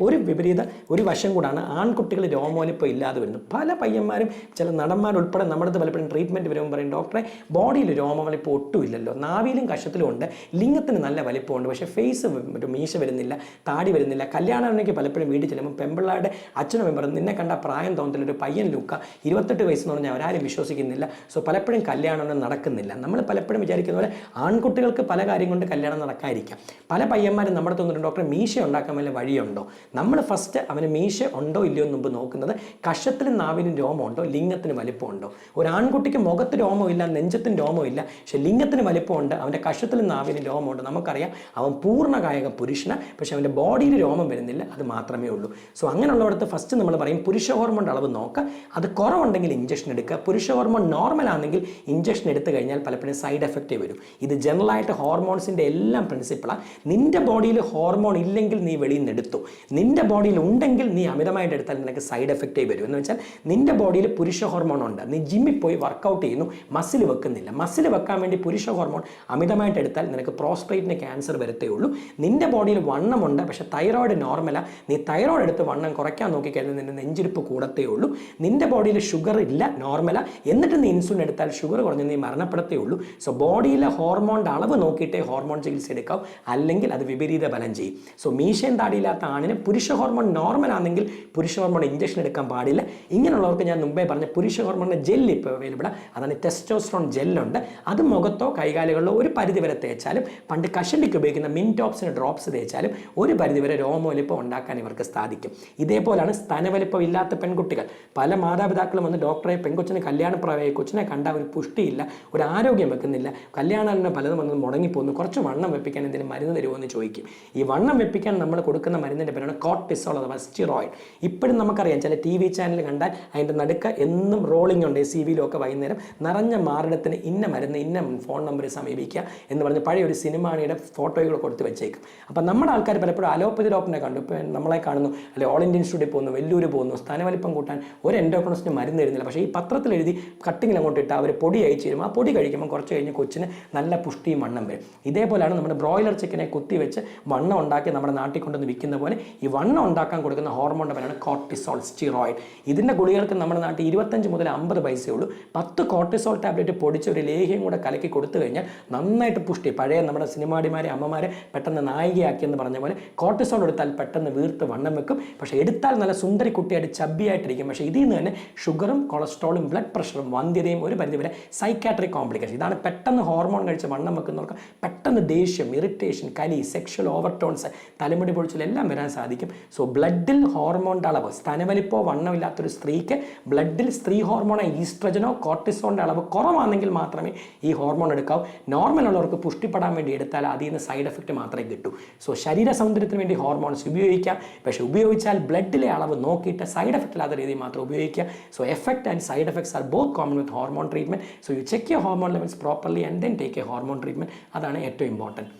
ഒരു വശം കൂടാണ് ആൺകുട്ടികൾ രോമവലിപ്പം ഇല്ലാതെ വരുന്നത്. പല പയ്യന്മാരും ചില നടന്മാരുൾപ്പെടെ നമ്മുടെ അടുത്ത് പലപ്പോഴും ട്രീറ്റ്മെൻറ്റ് വരുമ്പോൾ പറയും, ഡോക്ടറെ ബോഡിയിൽ രോമവലിപ്പം ഒട്ടും ഇല്ലല്ലോ, നാവിയിലും കഷത്തിലും ഉണ്ട്, ലിംഗത്തിന് നല്ല വലിപ്പമുണ്ട്, പക്ഷേ ഫേസ് മീശ വരുന്നില്ല, താടി വരുന്നില്ല. കല്യാണമെങ്കിൽ പലപ്പോഴും വീട്ടിൽ ചെല്ലുമ്പോൾ പെമ്പിള്ളാരുടെ അച്ഛനും മെമ്പറും നിന്നെ കണ്ട പ്രായം തോന്നത്തില്ല, ഒരു പയ്യൻ ലുക്ക, 28 വയസ്സെന്ന് പറഞ്ഞാൽ അവരാരും വിശ്വസിക്കുന്നില്ല. സോ പലപ്പോഴും കല്യാണം നടക്കുന്നില്ല. നമ്മൾ പലപ്പോഴും വിചാരിക്കുന്ന പോലെ ആൺകുട്ടികൾക്ക് പല കാര്യം കൊണ്ട് കല്യാണം നടക്കാതിരിക്കാം. പല പയ്യന്മാരും നമ്മുടെ തോന്നുന്നു, ഡോക്ടറെ മീശ ഉണ്ടാക്കാൻ വല്ല വഴിയുണ്ടോ? നമ്മൾ ഫസ്റ്റ് അവന് മീശ ഉണ്ടോ ഇല്ലയോ എന്ന് മുമ്പ് നോക്കുന്നത് കഷത്തിലും നാവിനും രോമമുണ്ടോ, ലിംഗത്തിന് വലിപ്പമുണ്ടോ. ഒരു ആൺകുട്ടിക്ക് മുഖത്ത് രോമമില്ല, നെഞ്ചത്തിന് രോമമില്ല, പക്ഷെ ലിംഗത്തിന് വലിപ്പമുണ്ട്, അവൻ്റെ കഷത്തിലും നാവിനും രോമമുണ്ട്. നമുക്കറിയാം അവൻ പൂർണ്ണകായക പുരുഷനാണ്, പക്ഷെ അവൻ്റെ ബോഡിയിൽ രോമം വരുന്നില്ല, അത് മാത്രമേ ഉള്ളൂ. സോ അങ്ങനെയുള്ളവർക്ക് ഫസ്റ്റ് നമ്മൾ പറയും പുരുഷ ഹോർമോണിൻ്റെ അളവ് നോക്കുക, അത് കുറവുണ്ടെങ്കിൽ ഇഞ്ചക്ഷൻ എടുക്കുക. പുരുഷ ഹോർമോൺ നോർമൽ ആണെങ്കിൽ ഇഞ്ചക്ഷൻ എടുത്തു കഴിഞ്ഞാൽ പലപ്പോഴും സൈഡ് എഫക്റ്റ് വരും. ഇത് ജനറലായിട്ട് ഹോർമോൺസിൻ്റെ എല്ലാം പ്രിൻസിപ്പിളാണ്. നിൻ്റെ ബോഡിയിൽ ഹോർമോൺ ഇല്ലെങ്കിൽ നീ വെളിയിൽ നിന്ന് എടുത്തു, നിൻ്റെ ബോഡിയിൽ ഉണ്ടെങ്കിൽ നീ അമിതമായിട്ട് എടുത്താൽ നിനക്ക് സൈഡ് എഫക്റ്റ് വരും. എന്ന് വെച്ചാൽ നിൻ്റെ ബോഡിയിൽ പുരുഷ ഹോർമോൺ ഉണ്ട്, നീ ജിമ്മിൽ പോയി വർക്കൗട്ട് ചെയ്യുന്നു, മസിൽ വെക്കുന്നില്ല, മസിൽ വെക്കാൻ വേണ്ടി പുരുഷ ഹോർമോൺ അമിതമായിട്ട് എടുത്താൽ നിനക്ക് പ്രോസ്ട്രേറ്റിന് ക്യാൻസർ വരത്തേ ഉള്ളൂ. നിൻ്റെ ബോഡിയിൽ വണ്ണമുണ്ട്, പക്ഷേ തൈറോയിഡ് നോർമലാണ്, നീ തൈറോയിഡ് എടുത്ത് വണ്ണം കുറയ്ക്കാൻ നോക്കിക്കഴിഞ്ഞാൽ നിൻ്റെ നെഞ്ചിരിപ്പ് കൂടത്തേ ഉള്ളൂ. നിൻ്റെ ബോഡിയിൽ ഷുഗർ ഇല്ല, നോർമലാണ്, എന്നിട്ട് നീ ഇൻസുലിൻ എടുത്താൽ ഷുഗർ കുറഞ്ഞ് നീ മരണപ്പെടത്തേ ഉള്ളൂ. സോ ബോഡിയിലെ ഹോർമോണിൻ്റെ അളവ് നോക്കിയിട്ടേ ഹോർമോൺ ചികിത്സ എടുക്കാവും, അല്ലെങ്കിൽ അത് വിപരീത ഫലം ചെയ്യും. സോ മീശയും താടിയില്ലാത്ത ആണിന് പുരുഷ ഹോർമോൺ നോർമൽ ആണെങ്കിൽ പുരുഷ ഹോർമോൺ ഇഞ്ചക്ഷൻ എടുക്കാൻ പാടില്ല. ഇങ്ങനെയുള്ളവർക്ക് ഞാൻ മുമ്പേ പറഞ്ഞ പുരുഷ ഹോർമോണിൻ്റെ ജെൽ ഇപ്പോൾ അവൈലബിളാണ്. അതാണ് ടെസ്റ്റോസ്റ്ററോൺ ജെല്ലുണ്ട്. അത് മുഖത്തോ കൈകാലുകളിലോ ഒരു പരിധിവരെ തേച്ചാലും, പണ്ട് കഷണ്ടിക്ക് ഉപയോഗിക്കുന്ന മിൻടോപ്സിന് ഡ്രോപ്സ് തേച്ചാലും ഒരു പരിധിവരെ രോമവലിപ്പം ഉണ്ടാക്കാൻ ഇവർക്ക് സാധിക്കും. ഇതേപോലെയാണ് സ്തനവലിപ്പം ഇല്ലാത്ത പെൺകുട്ടികൾ. പല മാതാപിതാക്കളും വന്ന് ഡോക്ടറെ പെൺകൊച്ചിന് കല്യാണപ്രായമായി, കൊച്ചിനെ കണ്ടാൽ ഒരു പുഷ്ടിയില്ല, ഒരു ആരോഗ്യം വെക്കുന്നില്ല, കല്യാണാലിന് പലതും വന്ന് മുടങ്ങിപ്പോകുന്നു, കുറച്ച് വണ്ണം വെപ്പിക്കാൻ എന്തെങ്കിലും മരുന്ന് തരുമോ എന്ന് ചോദിക്കും. ഈ വണ്ണം വെപ്പിക്കാൻ നമ്മൾ കൊടുക്കുന്ന മരുന്നിൻ്റെ പേരാണ് കോർട്ടിസോൾ അഥവാ സ്റ്റിറോയിഡ്. ഇപ്പോഴും നമുക്കറിയാം ചില TV ചാനൽ കണ്ടാൽ അതിൻ്റെ നടുക്ക എന്നും റോളിംഗ് ഉണ്ട്, CV-ലൊക്കെ വൈകുന്നേരം നിറഞ്ഞ മാറിടത്തിന് ഇന്ന മരുന്ന് ഇന്ന ഫോൺ നമ്പറിൽ സമീപിക്കുക എന്ന് പറഞ്ഞ് പഴയ ഒരു സിനിമാണിയുടെ ഫോട്ടോകൾ കൊടുത്ത് വെച്ചേക്കും. അപ്പം നമ്മുടെ ആൾക്കാർ പലപ്പോഴും അലോപ്പതി ഡോക്ടറിനെ കണ്ടു, ഇപ്പോൾ നമ്മളെ കാണുന്നു, അല്ലെ ഓൾ ഇന്ത്യൻ ഇൻസ്റ്റിറ്റ്യൂട്ടിൽ പോകുന്നു, വെല്ലൂർ പോകുന്നു, സ്ഥാനവലിപ്പം കൂട്ടാൻ ഒരു എൻഡോക്രോണസിന് മരുന്ന് തരുന്നില്ല, പക്ഷേ ഈ പത്രത്തിൽ എഴുതി കട്ടിങ്ങിൽ അങ്ങോട്ട് ഇട്ട് അവർ പൊടി അയച്ചു തരും. ആ പൊടി കഴിക്കുമ്പോൾ കുറച്ച് കഴിഞ്ഞ് കൊച്ചിന് നല്ല പുഷ്ടിയും വണ്ണം വരും. ഇതേപോലെയാണ് നമ്മുടെ ബ്രോയിലർ ചിക്കനെ കുത്തിവെച്ച് വണ്ണം ഉണ്ടാക്കി നമ്മുടെ നാട്ടിൽ കൊണ്ടുവന്ന് വിൽക്കുന്ന പോലെ ഈ വണ്ണം ഉണ്ടാക്കാൻ കൊടുക്കുന്ന ഹോർമോണിൻ്റെ പേരാണ് കോർട്ടിസോൾ സ്റ്റിറോയിഡ്. ഇതിൻ്റെ ഗുളികൾക്ക് നമ്മുടെ നാട്ടിൽ 25 മുതൽ 50 പൈസയേ ഉള്ളൂ. 10 കോർട്ടിസോൾ ടാബ്ലറ്റ് പൊടിച്ച് ഒരു ലേഹ്യം കൂടെ കലക്കി കൊടുത്തു കഴിഞ്ഞാൽ നന്നായിട്ട് പുഷ്ടി, പഴയ നമ്മുടെ സിനിമാടിമാരെ അമ്മമാരെ പെട്ടെന്ന് നായികയാക്കിയെന്ന് പറഞ്ഞ പോലെ കോർട്ടിസോൾ എടുത്താൽ പെട്ടെന്ന് വീർത്ത് വണ്ണം വെക്കും. പക്ഷേ എടുത്താൽ നല്ല സുന്ദരി കുട്ടിയായിട്ട് ചബ്ബിയായിട്ടിരിക്കും. പക്ഷേ ഇതിൽ നിന്ന് തന്നെ ഷുഗറും കൊളസ്ട്രോളും ബ്ലഡ് പ്രഷറും വന്ധ്യതയും ഒരു പരിധിവരെ സൈക്കാട്രിക് കോംപ്ലിക്കേഷൻ. ഇതാണ് പെട്ടെന്ന് ഹോർമോൺ കഴിച്ച് വണ്ണം വെക്കുന്നവർക്ക് പെട്ടെന്ന് ദേഷ്യം, ഇറിറ്റേഷൻ, കലി, സെക്ഷൽ ഓവർടോൺസ്, തലമുടി പൊഴിച്ചിലെല്ലാം വരാൻ സാധിക്കും. സോ ബ്ലഡിൽ ഹോർമോണിൻ്റെ അളവ്, സ്തനവലിപ്പോ വണ്ണമില്ലാത്തൊരു സ്ത്രീക്ക് ബ്ലഡിൽ സ്ത്രീ ഹോർമോണോ ഈസ്ട്രജനോ കോർട്ടിസോളിൻ്റെ അളവ് കുറവാണെങ്കിൽ മാത്രമേ ഈ ഹോർമോൺ എടുക്കാവൂ. നോർമൽ ഉള്ളവർക്ക് പുഷ്ടിപ്പെടാൻ വേണ്ടി എടുത്താൽ അതിൽ നിന്ന് സൈഡ് എഫക്റ്റ് മാത്രമേ കിട്ടൂ. സോ ശരീര സൗന്ദര്യത്തിന് വേണ്ടി ഹോർമോൺസ് ഉപയോഗിക്കാം, പക്ഷേ ഉപയോഗിച്ചാൽ ബ്ലഡിലെ അളവ് നോക്കിയിട്ട് സൈഡ് എഫക്റ്റ് ഇല്ലാത്ത രീതിയിൽ മാത്രം ഉപയോഗിക്കുക. So effect and side effects are both common with hormone treatment. So you check your hormone levels properly and then take a hormone treatment. അതാണ് ഏറ്റവും ഇമ്പോർട്ടൻറ്റ്.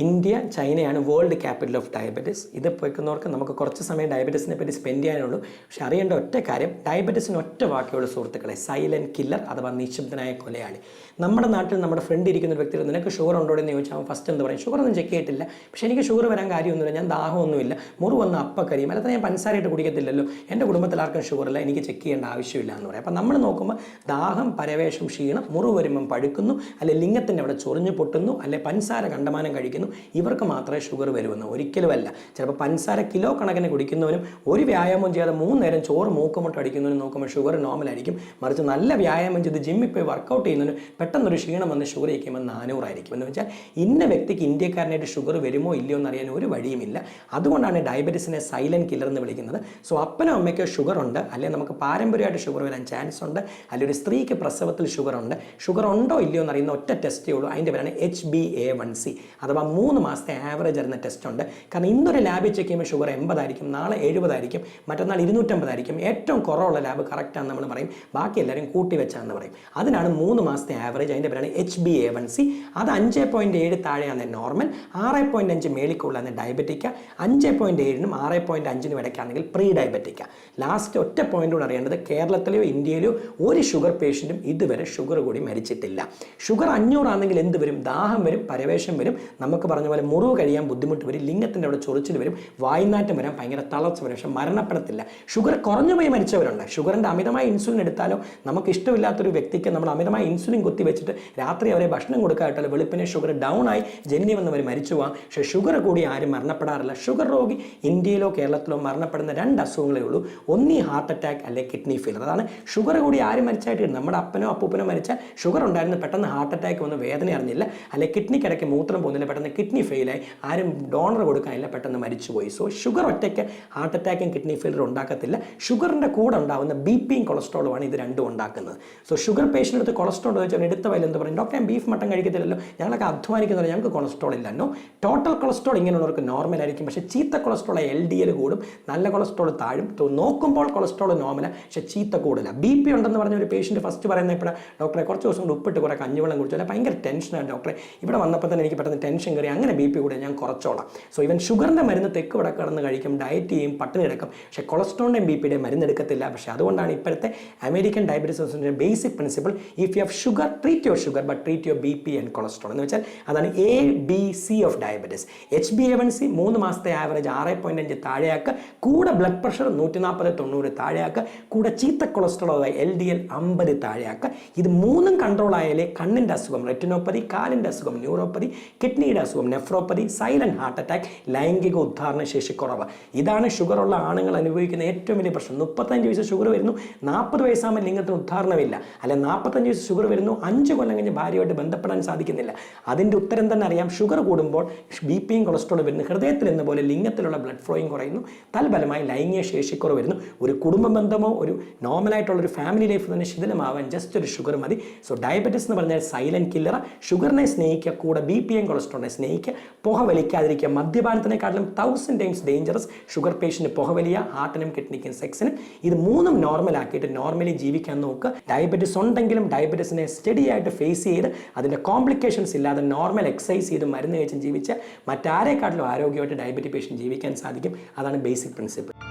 ഇന്ത്യ, ചൈനയാണ് വേൾഡ് ക്യാപിറ്റൽ ഓഫ് ഡയബറ്റിസ്. ഇത് പോയിക്കുന്നവർക്ക് നമുക്ക് കുറച്ച് സമയം ഡയബറ്റീസിനെ പറ്റി സ്പെൻഡ് ചെയ്യാനുള്ളൂ. പക്ഷെ അറിയേണ്ട ഒറ്റ കാര്യം, ഡയബറ്റീസിന് ഒറ്റ വാക്കുള്ള സുഹൃത്തുക്കളെ, സൈലൻറ്റ് കില്ലർ അഥവാ നിശബ്ദനായ കൊലയാളി. നമ്മുടെ നാട്ടിൽ നമ്മുടെ ഫ്രണ്ട് ഇരിക്കുന്ന ഒരു വ്യക്തി നിനക്ക് ഷുഗർ ഉണ്ടോ എന്ന് ചോദിച്ചാൽ അവൻ ഫസ്റ്റ് എന്ത് പറയും, ഷുഗർ ഒന്നും ചെക്ക് ചെയ്തിട്ടില്ല, പക്ഷേ എനിക്ക് ഷുഗർ വരാൻ കാര്യമൊന്നുമില്ല, ഞാൻ ദാഹമൊന്നുമില്ല, മുറിവൊന്നും അപ്പക്കരിയും, അല്ലാതെ ഞാൻ പഞ്ചസാരയിട്ട് കുടിക്കത്തില്ലല്ലോ, എൻ്റെ കുടുംബത്തിൽ ആർക്കും ഷുഗറില്ല, എനിക്ക് ചെക്ക് ചെയ്യേണ്ട ആവശ്യമില്ല എന്ന് പറയും. അപ്പം നമ്മൾ നോക്കുമ്പോൾ ദാഹം, പരവേശം, ക്ഷീണം, മുറിവ് വരുമ്പം പഴുക്കുന്നു, അല്ലെ ലിംഗത്തിൻ്റെ അവിടെ ചൊറിഞ്ഞു പൊട്ടുന്നു, അല്ലെ പഞ്ചസാര കണ്ടമാനം കഴിക്കുന്നു. ഇവർക്ക് ചെയ്യുന്നവർക്ക് മാത്രമേ ഷുഗർ വരുമെന്ന്, ഒരിക്കലുമല്ല. ചിലപ്പോൾ പഞ്ചസാര കിലോ കണക്കിന് കുടിക്കുന്നവനും ഒരു വ്യായാമം ചെയ്യാതെ 3 നേരം ചോറ് മൂക്കുമുട്ട് അടിക്കുന്നവനും നോക്കുമ്പോൾ ഷുഗർ നോർമലായിരിക്കും. മറിച്ച് നല്ല വ്യായാമം ചെയ്ത് ജിമ്മിൽ പോയി വർക്കൗട്ട് ചെയ്യുന്നതിന് പെട്ടെന്നൊരു ക്ഷീണം വന്ന് ഷുഗർ കഴിക്കുമ്പോൾ 400 ആയിരിക്കും. എന്ന് വെച്ചാൽ ഇന്ന വ്യക്തിക്ക് ഇന്ത്യക്കാരനായിട്ട് ഷുഗർ വരുമോ ഇല്ലയോ എന്നറിയാൻ ഒരു വഴിയുമില്ല. അതുകൊണ്ടാണ് ഡയബറ്റീസിനെ സൈലൻറ്റ് കില്ലർ എന്ന് വിളിക്കുന്നത്. സോ അപ്പനോ അമ്മയ്ക്കോ ഷുഗർ ഉണ്ട്, അല്ലെങ്കിൽ നമുക്ക് പാരമ്പര്യമായിട്ട് ഷുഗർ വരാൻ ചാൻസ് ഉണ്ട്, അല്ലെങ്കിൽ ഒരു സ്ത്രീക്ക് പ്രസവത്തിൽ ഷുഗർ ഉണ്ട്, ഷുഗർ ഉണ്ടോ ഇല്ലയോ എന്നറിയുന്ന ഒറ്റ ടെസ്റ്റേ ഉള്ളൂ. അതിൻ്റെ പേരാണ് HbA1c, അഥവാ 3 മാസത്തെ ആവറേജ് അറിയുന്ന ടെസ്റ്റ് ഉണ്ട്. കാരണം ഇന്നൊരു ലാബിൽ ചെക്ക് ചെയ്യുമ്പോൾ ഷുഗർ 80 ആയിരിക്കും, നാളെ 70 ആയിരിക്കും, മറ്റന്നാൾ 250 ആയിരിക്കും. ഏറ്റവും കുറവുള്ള ലാബ് കറക്റ്റാണെന്ന് നമ്മൾ പറയും, ബാക്കി എല്ലാവരും കൂട്ടി വെച്ചാണെന്ന് പറയും. അതിനാണ് 3 മാസത്തെ ആവറേജ്. അതിൻ്റെ പേരാണ് HbA1c. അത് 5.7 താഴെയാണ് നോർമൽ, 6.5 മേളിക്കുള്ളതാണ് ഡയബറ്റിക്ക, 5.7നും 6.5നും ഇടയ്ക്കാണെങ്കിൽ പ്രീ ഡയബറ്റിക്ക. ലാസ്റ്റ് ഒറ്റ പോയിന്റ് കൂടെ അറിയേണ്ടത്, കേരളത്തിലെയോ ഇന്ത്യയിലെയോ ഒരു ഷുഗർ പേഷ്യൻറ്റും ഇതുവരെ ഷുഗർ കൂടി മരിച്ചിട്ടില്ല. ഷുഗർ 500 ആണെങ്കിൽ എന്ത് വരും? ദാഹം വരും, പരവേശം വരും, നമുക്ക് പറഞ്ഞ പോലെ മുറിവ് കഴിയാൻ ബുദ്ധിമുട്ട് വരും, ലിംഗത്തിൻ്റെ അവിടെ ചൊറിച്ചിൽ വരും, വായുനാറ്റം വരാൻ, ഭയങ്കര തളർച്ച വരും. പക്ഷെ മരണപ്പെടത്തില്ല. ഷുഗർ കുറഞ്ഞു പോയി മരിച്ചവരുണ്ട്. ഷുഗറിൻ്റെ അമിതമായ ഇൻസുലിൻ എടുത്താലോ, നമുക്ക് ഇഷ്ടമില്ലാത്തൊരു വ്യക്തിക്ക് നമ്മൾ അമിതമായ ഇൻസുലിൻ കുത്തി വെച്ചിട്ട് രാത്രി അവരെ ഭക്ഷണം കൊടുക്കാനായിട്ടല്ലോ വെളുപ്പിനെ ഷുഗർ ഡൗൺ ആയി ജന്നി വന്നവർ മരിച്ചു പോകാം. പക്ഷേ ഷുഗർ കൂടി ആരും മരണപ്പെടാറില്ല. ഷുഗർ രോഗി ഇന്ത്യയിലോ കേരളത്തിലോ മരണപ്പെടുന്ന 2 അസുഖങ്ങളേ ഉള്ളൂ. ഒന്നീ ഹാർട്ട് അറ്റാക്ക് അല്ലെങ്കിൽ കിഡ്നി ഫെയിലർ. അതാണ് ഷുഗർ കൂടി ആരും മരിച്ചായിട്ട്. നമ്മുടെ അപ്പനോ അപ്പൂപ്പനോ മരിച്ചാൽ ഷുഗർ ഉണ്ടായിരുന്നു, പെട്ടെന്ന് ഹാർട്ട് അറ്റാക്ക് വന്ന് വേദന അറിഞ്ഞില്ല, അല്ലെങ്കിൽ കിഡ്നിക്കിടയ്ക്ക് മൂത്രം പോകുന്നില്ല, പെട്ടെന്ന് കിഡ്നി ഫെയിലായി, ആരും ഡോണർ കൊടുക്കാനില്ല, പെട്ടെന്ന് മരിച്ചുപോയി. സോ ഷുഗർ ഒറ്റയ്ക്ക് ഹാർട്ട് അറ്റാക്കും കിഡ്നി ഫെയിലർ ഉണ്ടാക്കത്തില്ല. ഷുഗറിൻ്റെ കൂടെ ഉണ്ടാകുന്ന ബിപിയും കൊളസ്ട്രോളുമാണ് ഇത് രണ്ടും ഉണ്ടാക്കുന്നത്. സോ ഷുഗർ പേഷ്യൻ്റ് അടുത്ത് കൊളസ്ട്രോൾ ചോദിച്ചാൽ എടുത്ത വയൽ എന്ത് പറയും? ഡോക്ടർ ഞാൻ ബീഫ് മട്ടൻ കഴിക്കത്തില്ലല്ലോ, ഞങ്ങളൊക്കെ അധ്വാനിക്കുന്നത്, ഞങ്ങൾക്ക് കൊളസ്ട്രോൾ ഇല്ല. നോ, ടോട്ടൽ കൊളസ്ട്രോൾ ഇങ്ങനെയുള്ളവർക്ക് നോർമൽ ആയിരിക്കും. പക്ഷേ ചീത്ത കൊളസ്ട്രോൾ LDL കൂടും, നല്ല കൊളസ്ട്രോൾ താഴും. നോക്കുമ്പോൾ കൊളസ്ട്രോൾ നോർമലാണ്, പക്ഷേ ചീത്ത കൂടില്ല. BP ഉണ്ടെന്ന് പറഞ്ഞ ഒരു പേഷ്യൻറ്റ് ഫസ്റ്റ് പറയുന്ന എപ്പോഴാണ്? ഡോക്ടറെ കുറച്ച് ദിവസം കൊണ്ട് ഉപ്പിട്ട് കുറേ കഞ്ഞിവെള്ളം കുടിച്ചു, അല്ല ഭയങ്കര ടെൻഷനാണ് ഡോക്ടറെ, ഇവിടെ വന്നപ്പോൾ തന്നെ എനിക്ക് പെട്ടെന്ന് ടെൻഷൻ കയറി, അങ്ങനെ BP കൂടെ, ഞാൻ കുറച്ചോളാം. സോ ഇവൻ ഷുഗറിൻ്റെ മരുന്ന് തെക്ക് വടക്ക് കിടന്ന് കഴിക്കും, ഡയറ്റ് ചെയ്യും, പട്ടിണി എടുക്കും, പക്ഷേ കൊളസ്ട്രോളിൻ്റെയും BPയുടെയും മരുന്ന് എടുക്കത്തില്ല. പക്ഷേ അതുകൊണ്ടാണ് ഇപ്പോഴത്തെ അമേരിക്കൻ ഡയബറ്റീസ് അസോസിയേഷൻ്റെ basic principle, if you have sugar treat your sugar but treat your BP and cholesterol. എന്ന് വെച്ചാൽ അതാണ് ABC ഓഫ് ഡയബറ്റീസ്. HbA1c 3 മാസത്തെ ആവറേജ് 6.5 താഴെയാക്കുക, കൂടെ ബ്ലഡ് പ്രഷർ 140/90 താഴെയാക്കുക, കൂടെ ചീത്ത കൊളസ്ട്രോൾ അതായത് LDL 50 താഴെയാക്കുക. ഇത് 3ഉം കൺട്രോൾ ആയാലേ കണ്ണിൻ്റെ അസുഖം റെറ്റിനോപ്പതി, കാലിൻ്റെ അസുഖം ന്യൂറോപ്പതി, കിഡ്നിയുടെ അസുഖം നെഫ്രോപ്പതി, സൈലന്റ് ഹാർട്ട് അറ്റാക്ക്, ലൈംഗിക ഉദ്ധാരണ ശേഷി കുറവ്, ഇതാണ് ഷുഗറുള്ള ആണുങ്ങൾ അനുഭവിക്കുന്ന ഏറ്റവും വലിയ പ്രശ്നം. 35 വയസ്സ് ഷുഗർ വരുന്നു, 40 വയസ്സാകുമ്പോൾ ലിംഗത്തിന് ഉദ്ധാരണമില്ല, അല്ല 45 വയസ്സ് ഷുഗർ വരുന്നു, 5 കൊല്ലം കഴിഞ്ഞ് ഭാര്യയായിട്ട് ബന്ധപ്പെടാൻ സാധിക്കുന്നില്ല. അതിൻ്റെ ഉത്തരം തന്നെ അറിയാം. ഷുഗർ കൂടുമ്പോൾ BPയും കൊളസ്ട്രോളും വരുന്നു, ഹൃദയത്തിൽ എന്ന പോലെ ലിംഗത്തിലുള്ള ബ്ലഡ് ഫ്ലോയും കുറയുന്നു, തൽഫലമായി ലൈംഗിക ശേഷിക്കുറവ് വരുന്നു. ഒരു കുടുംബ ബന്ധമോ ഒരു നോർമലായിട്ടുള്ളൊരു ഫാമിലി ലൈഫ് തന്നെ ശിഥിലമാവാൻ ജസ്റ്റ് ഒരു ഷുഗർ മതി. സോ ഡയബറ്റീസ് എന്ന് പറഞ്ഞാൽ സൈലന്റ് കില്ലർ. ഷുഗറിനെ സ്നേഹിക്കുക, കൂടെ BPയും കൊളസ്ട്രോളിനെ സ്നേഹിക്കുക, പുക വലിക്കാതിരിക്കുക. മദ്യപാനത്തിനെക്കാട്ടിലും 1000 ടൈംസ് ഡേഞ്ചറസ് ഷുഗർ പേഷ്യൻറ്റ് പുകവലിയ, ഹാർട്ടിനും കിഡ്നിക്കും സെക്സിനും. ഇത് 3ഉം നോർമലാക്കിയിട്ട് നോർമലി ജീവിക്കാൻ നോക്കുക. ഡയബറ്റീസ് ഉണ്ടെങ്കിലും ഡയബറ്റീസിനെ സ്റ്റഡി ആയിട്ട് ഫേസ് ചെയ്ത് അതിൻ്റെ കോംപ്ലിക്കേഷൻസ് ഇല്ലാതെ നോർമൽ എക്സസൈസ് ചെയ്ത് മരുന്ന് കഴിച്ചും ജീവിച്ച് മറ്റാരെക്കാട്ടിലും ആരോഗ്യമായിട്ട് ഡയബറ്റിക് പേഷ്യൻ്റ് ജീവിക്കാൻ സാധിക്കും. അതാണ് ബേസിക് പ്രിൻസിപ്പിൾ.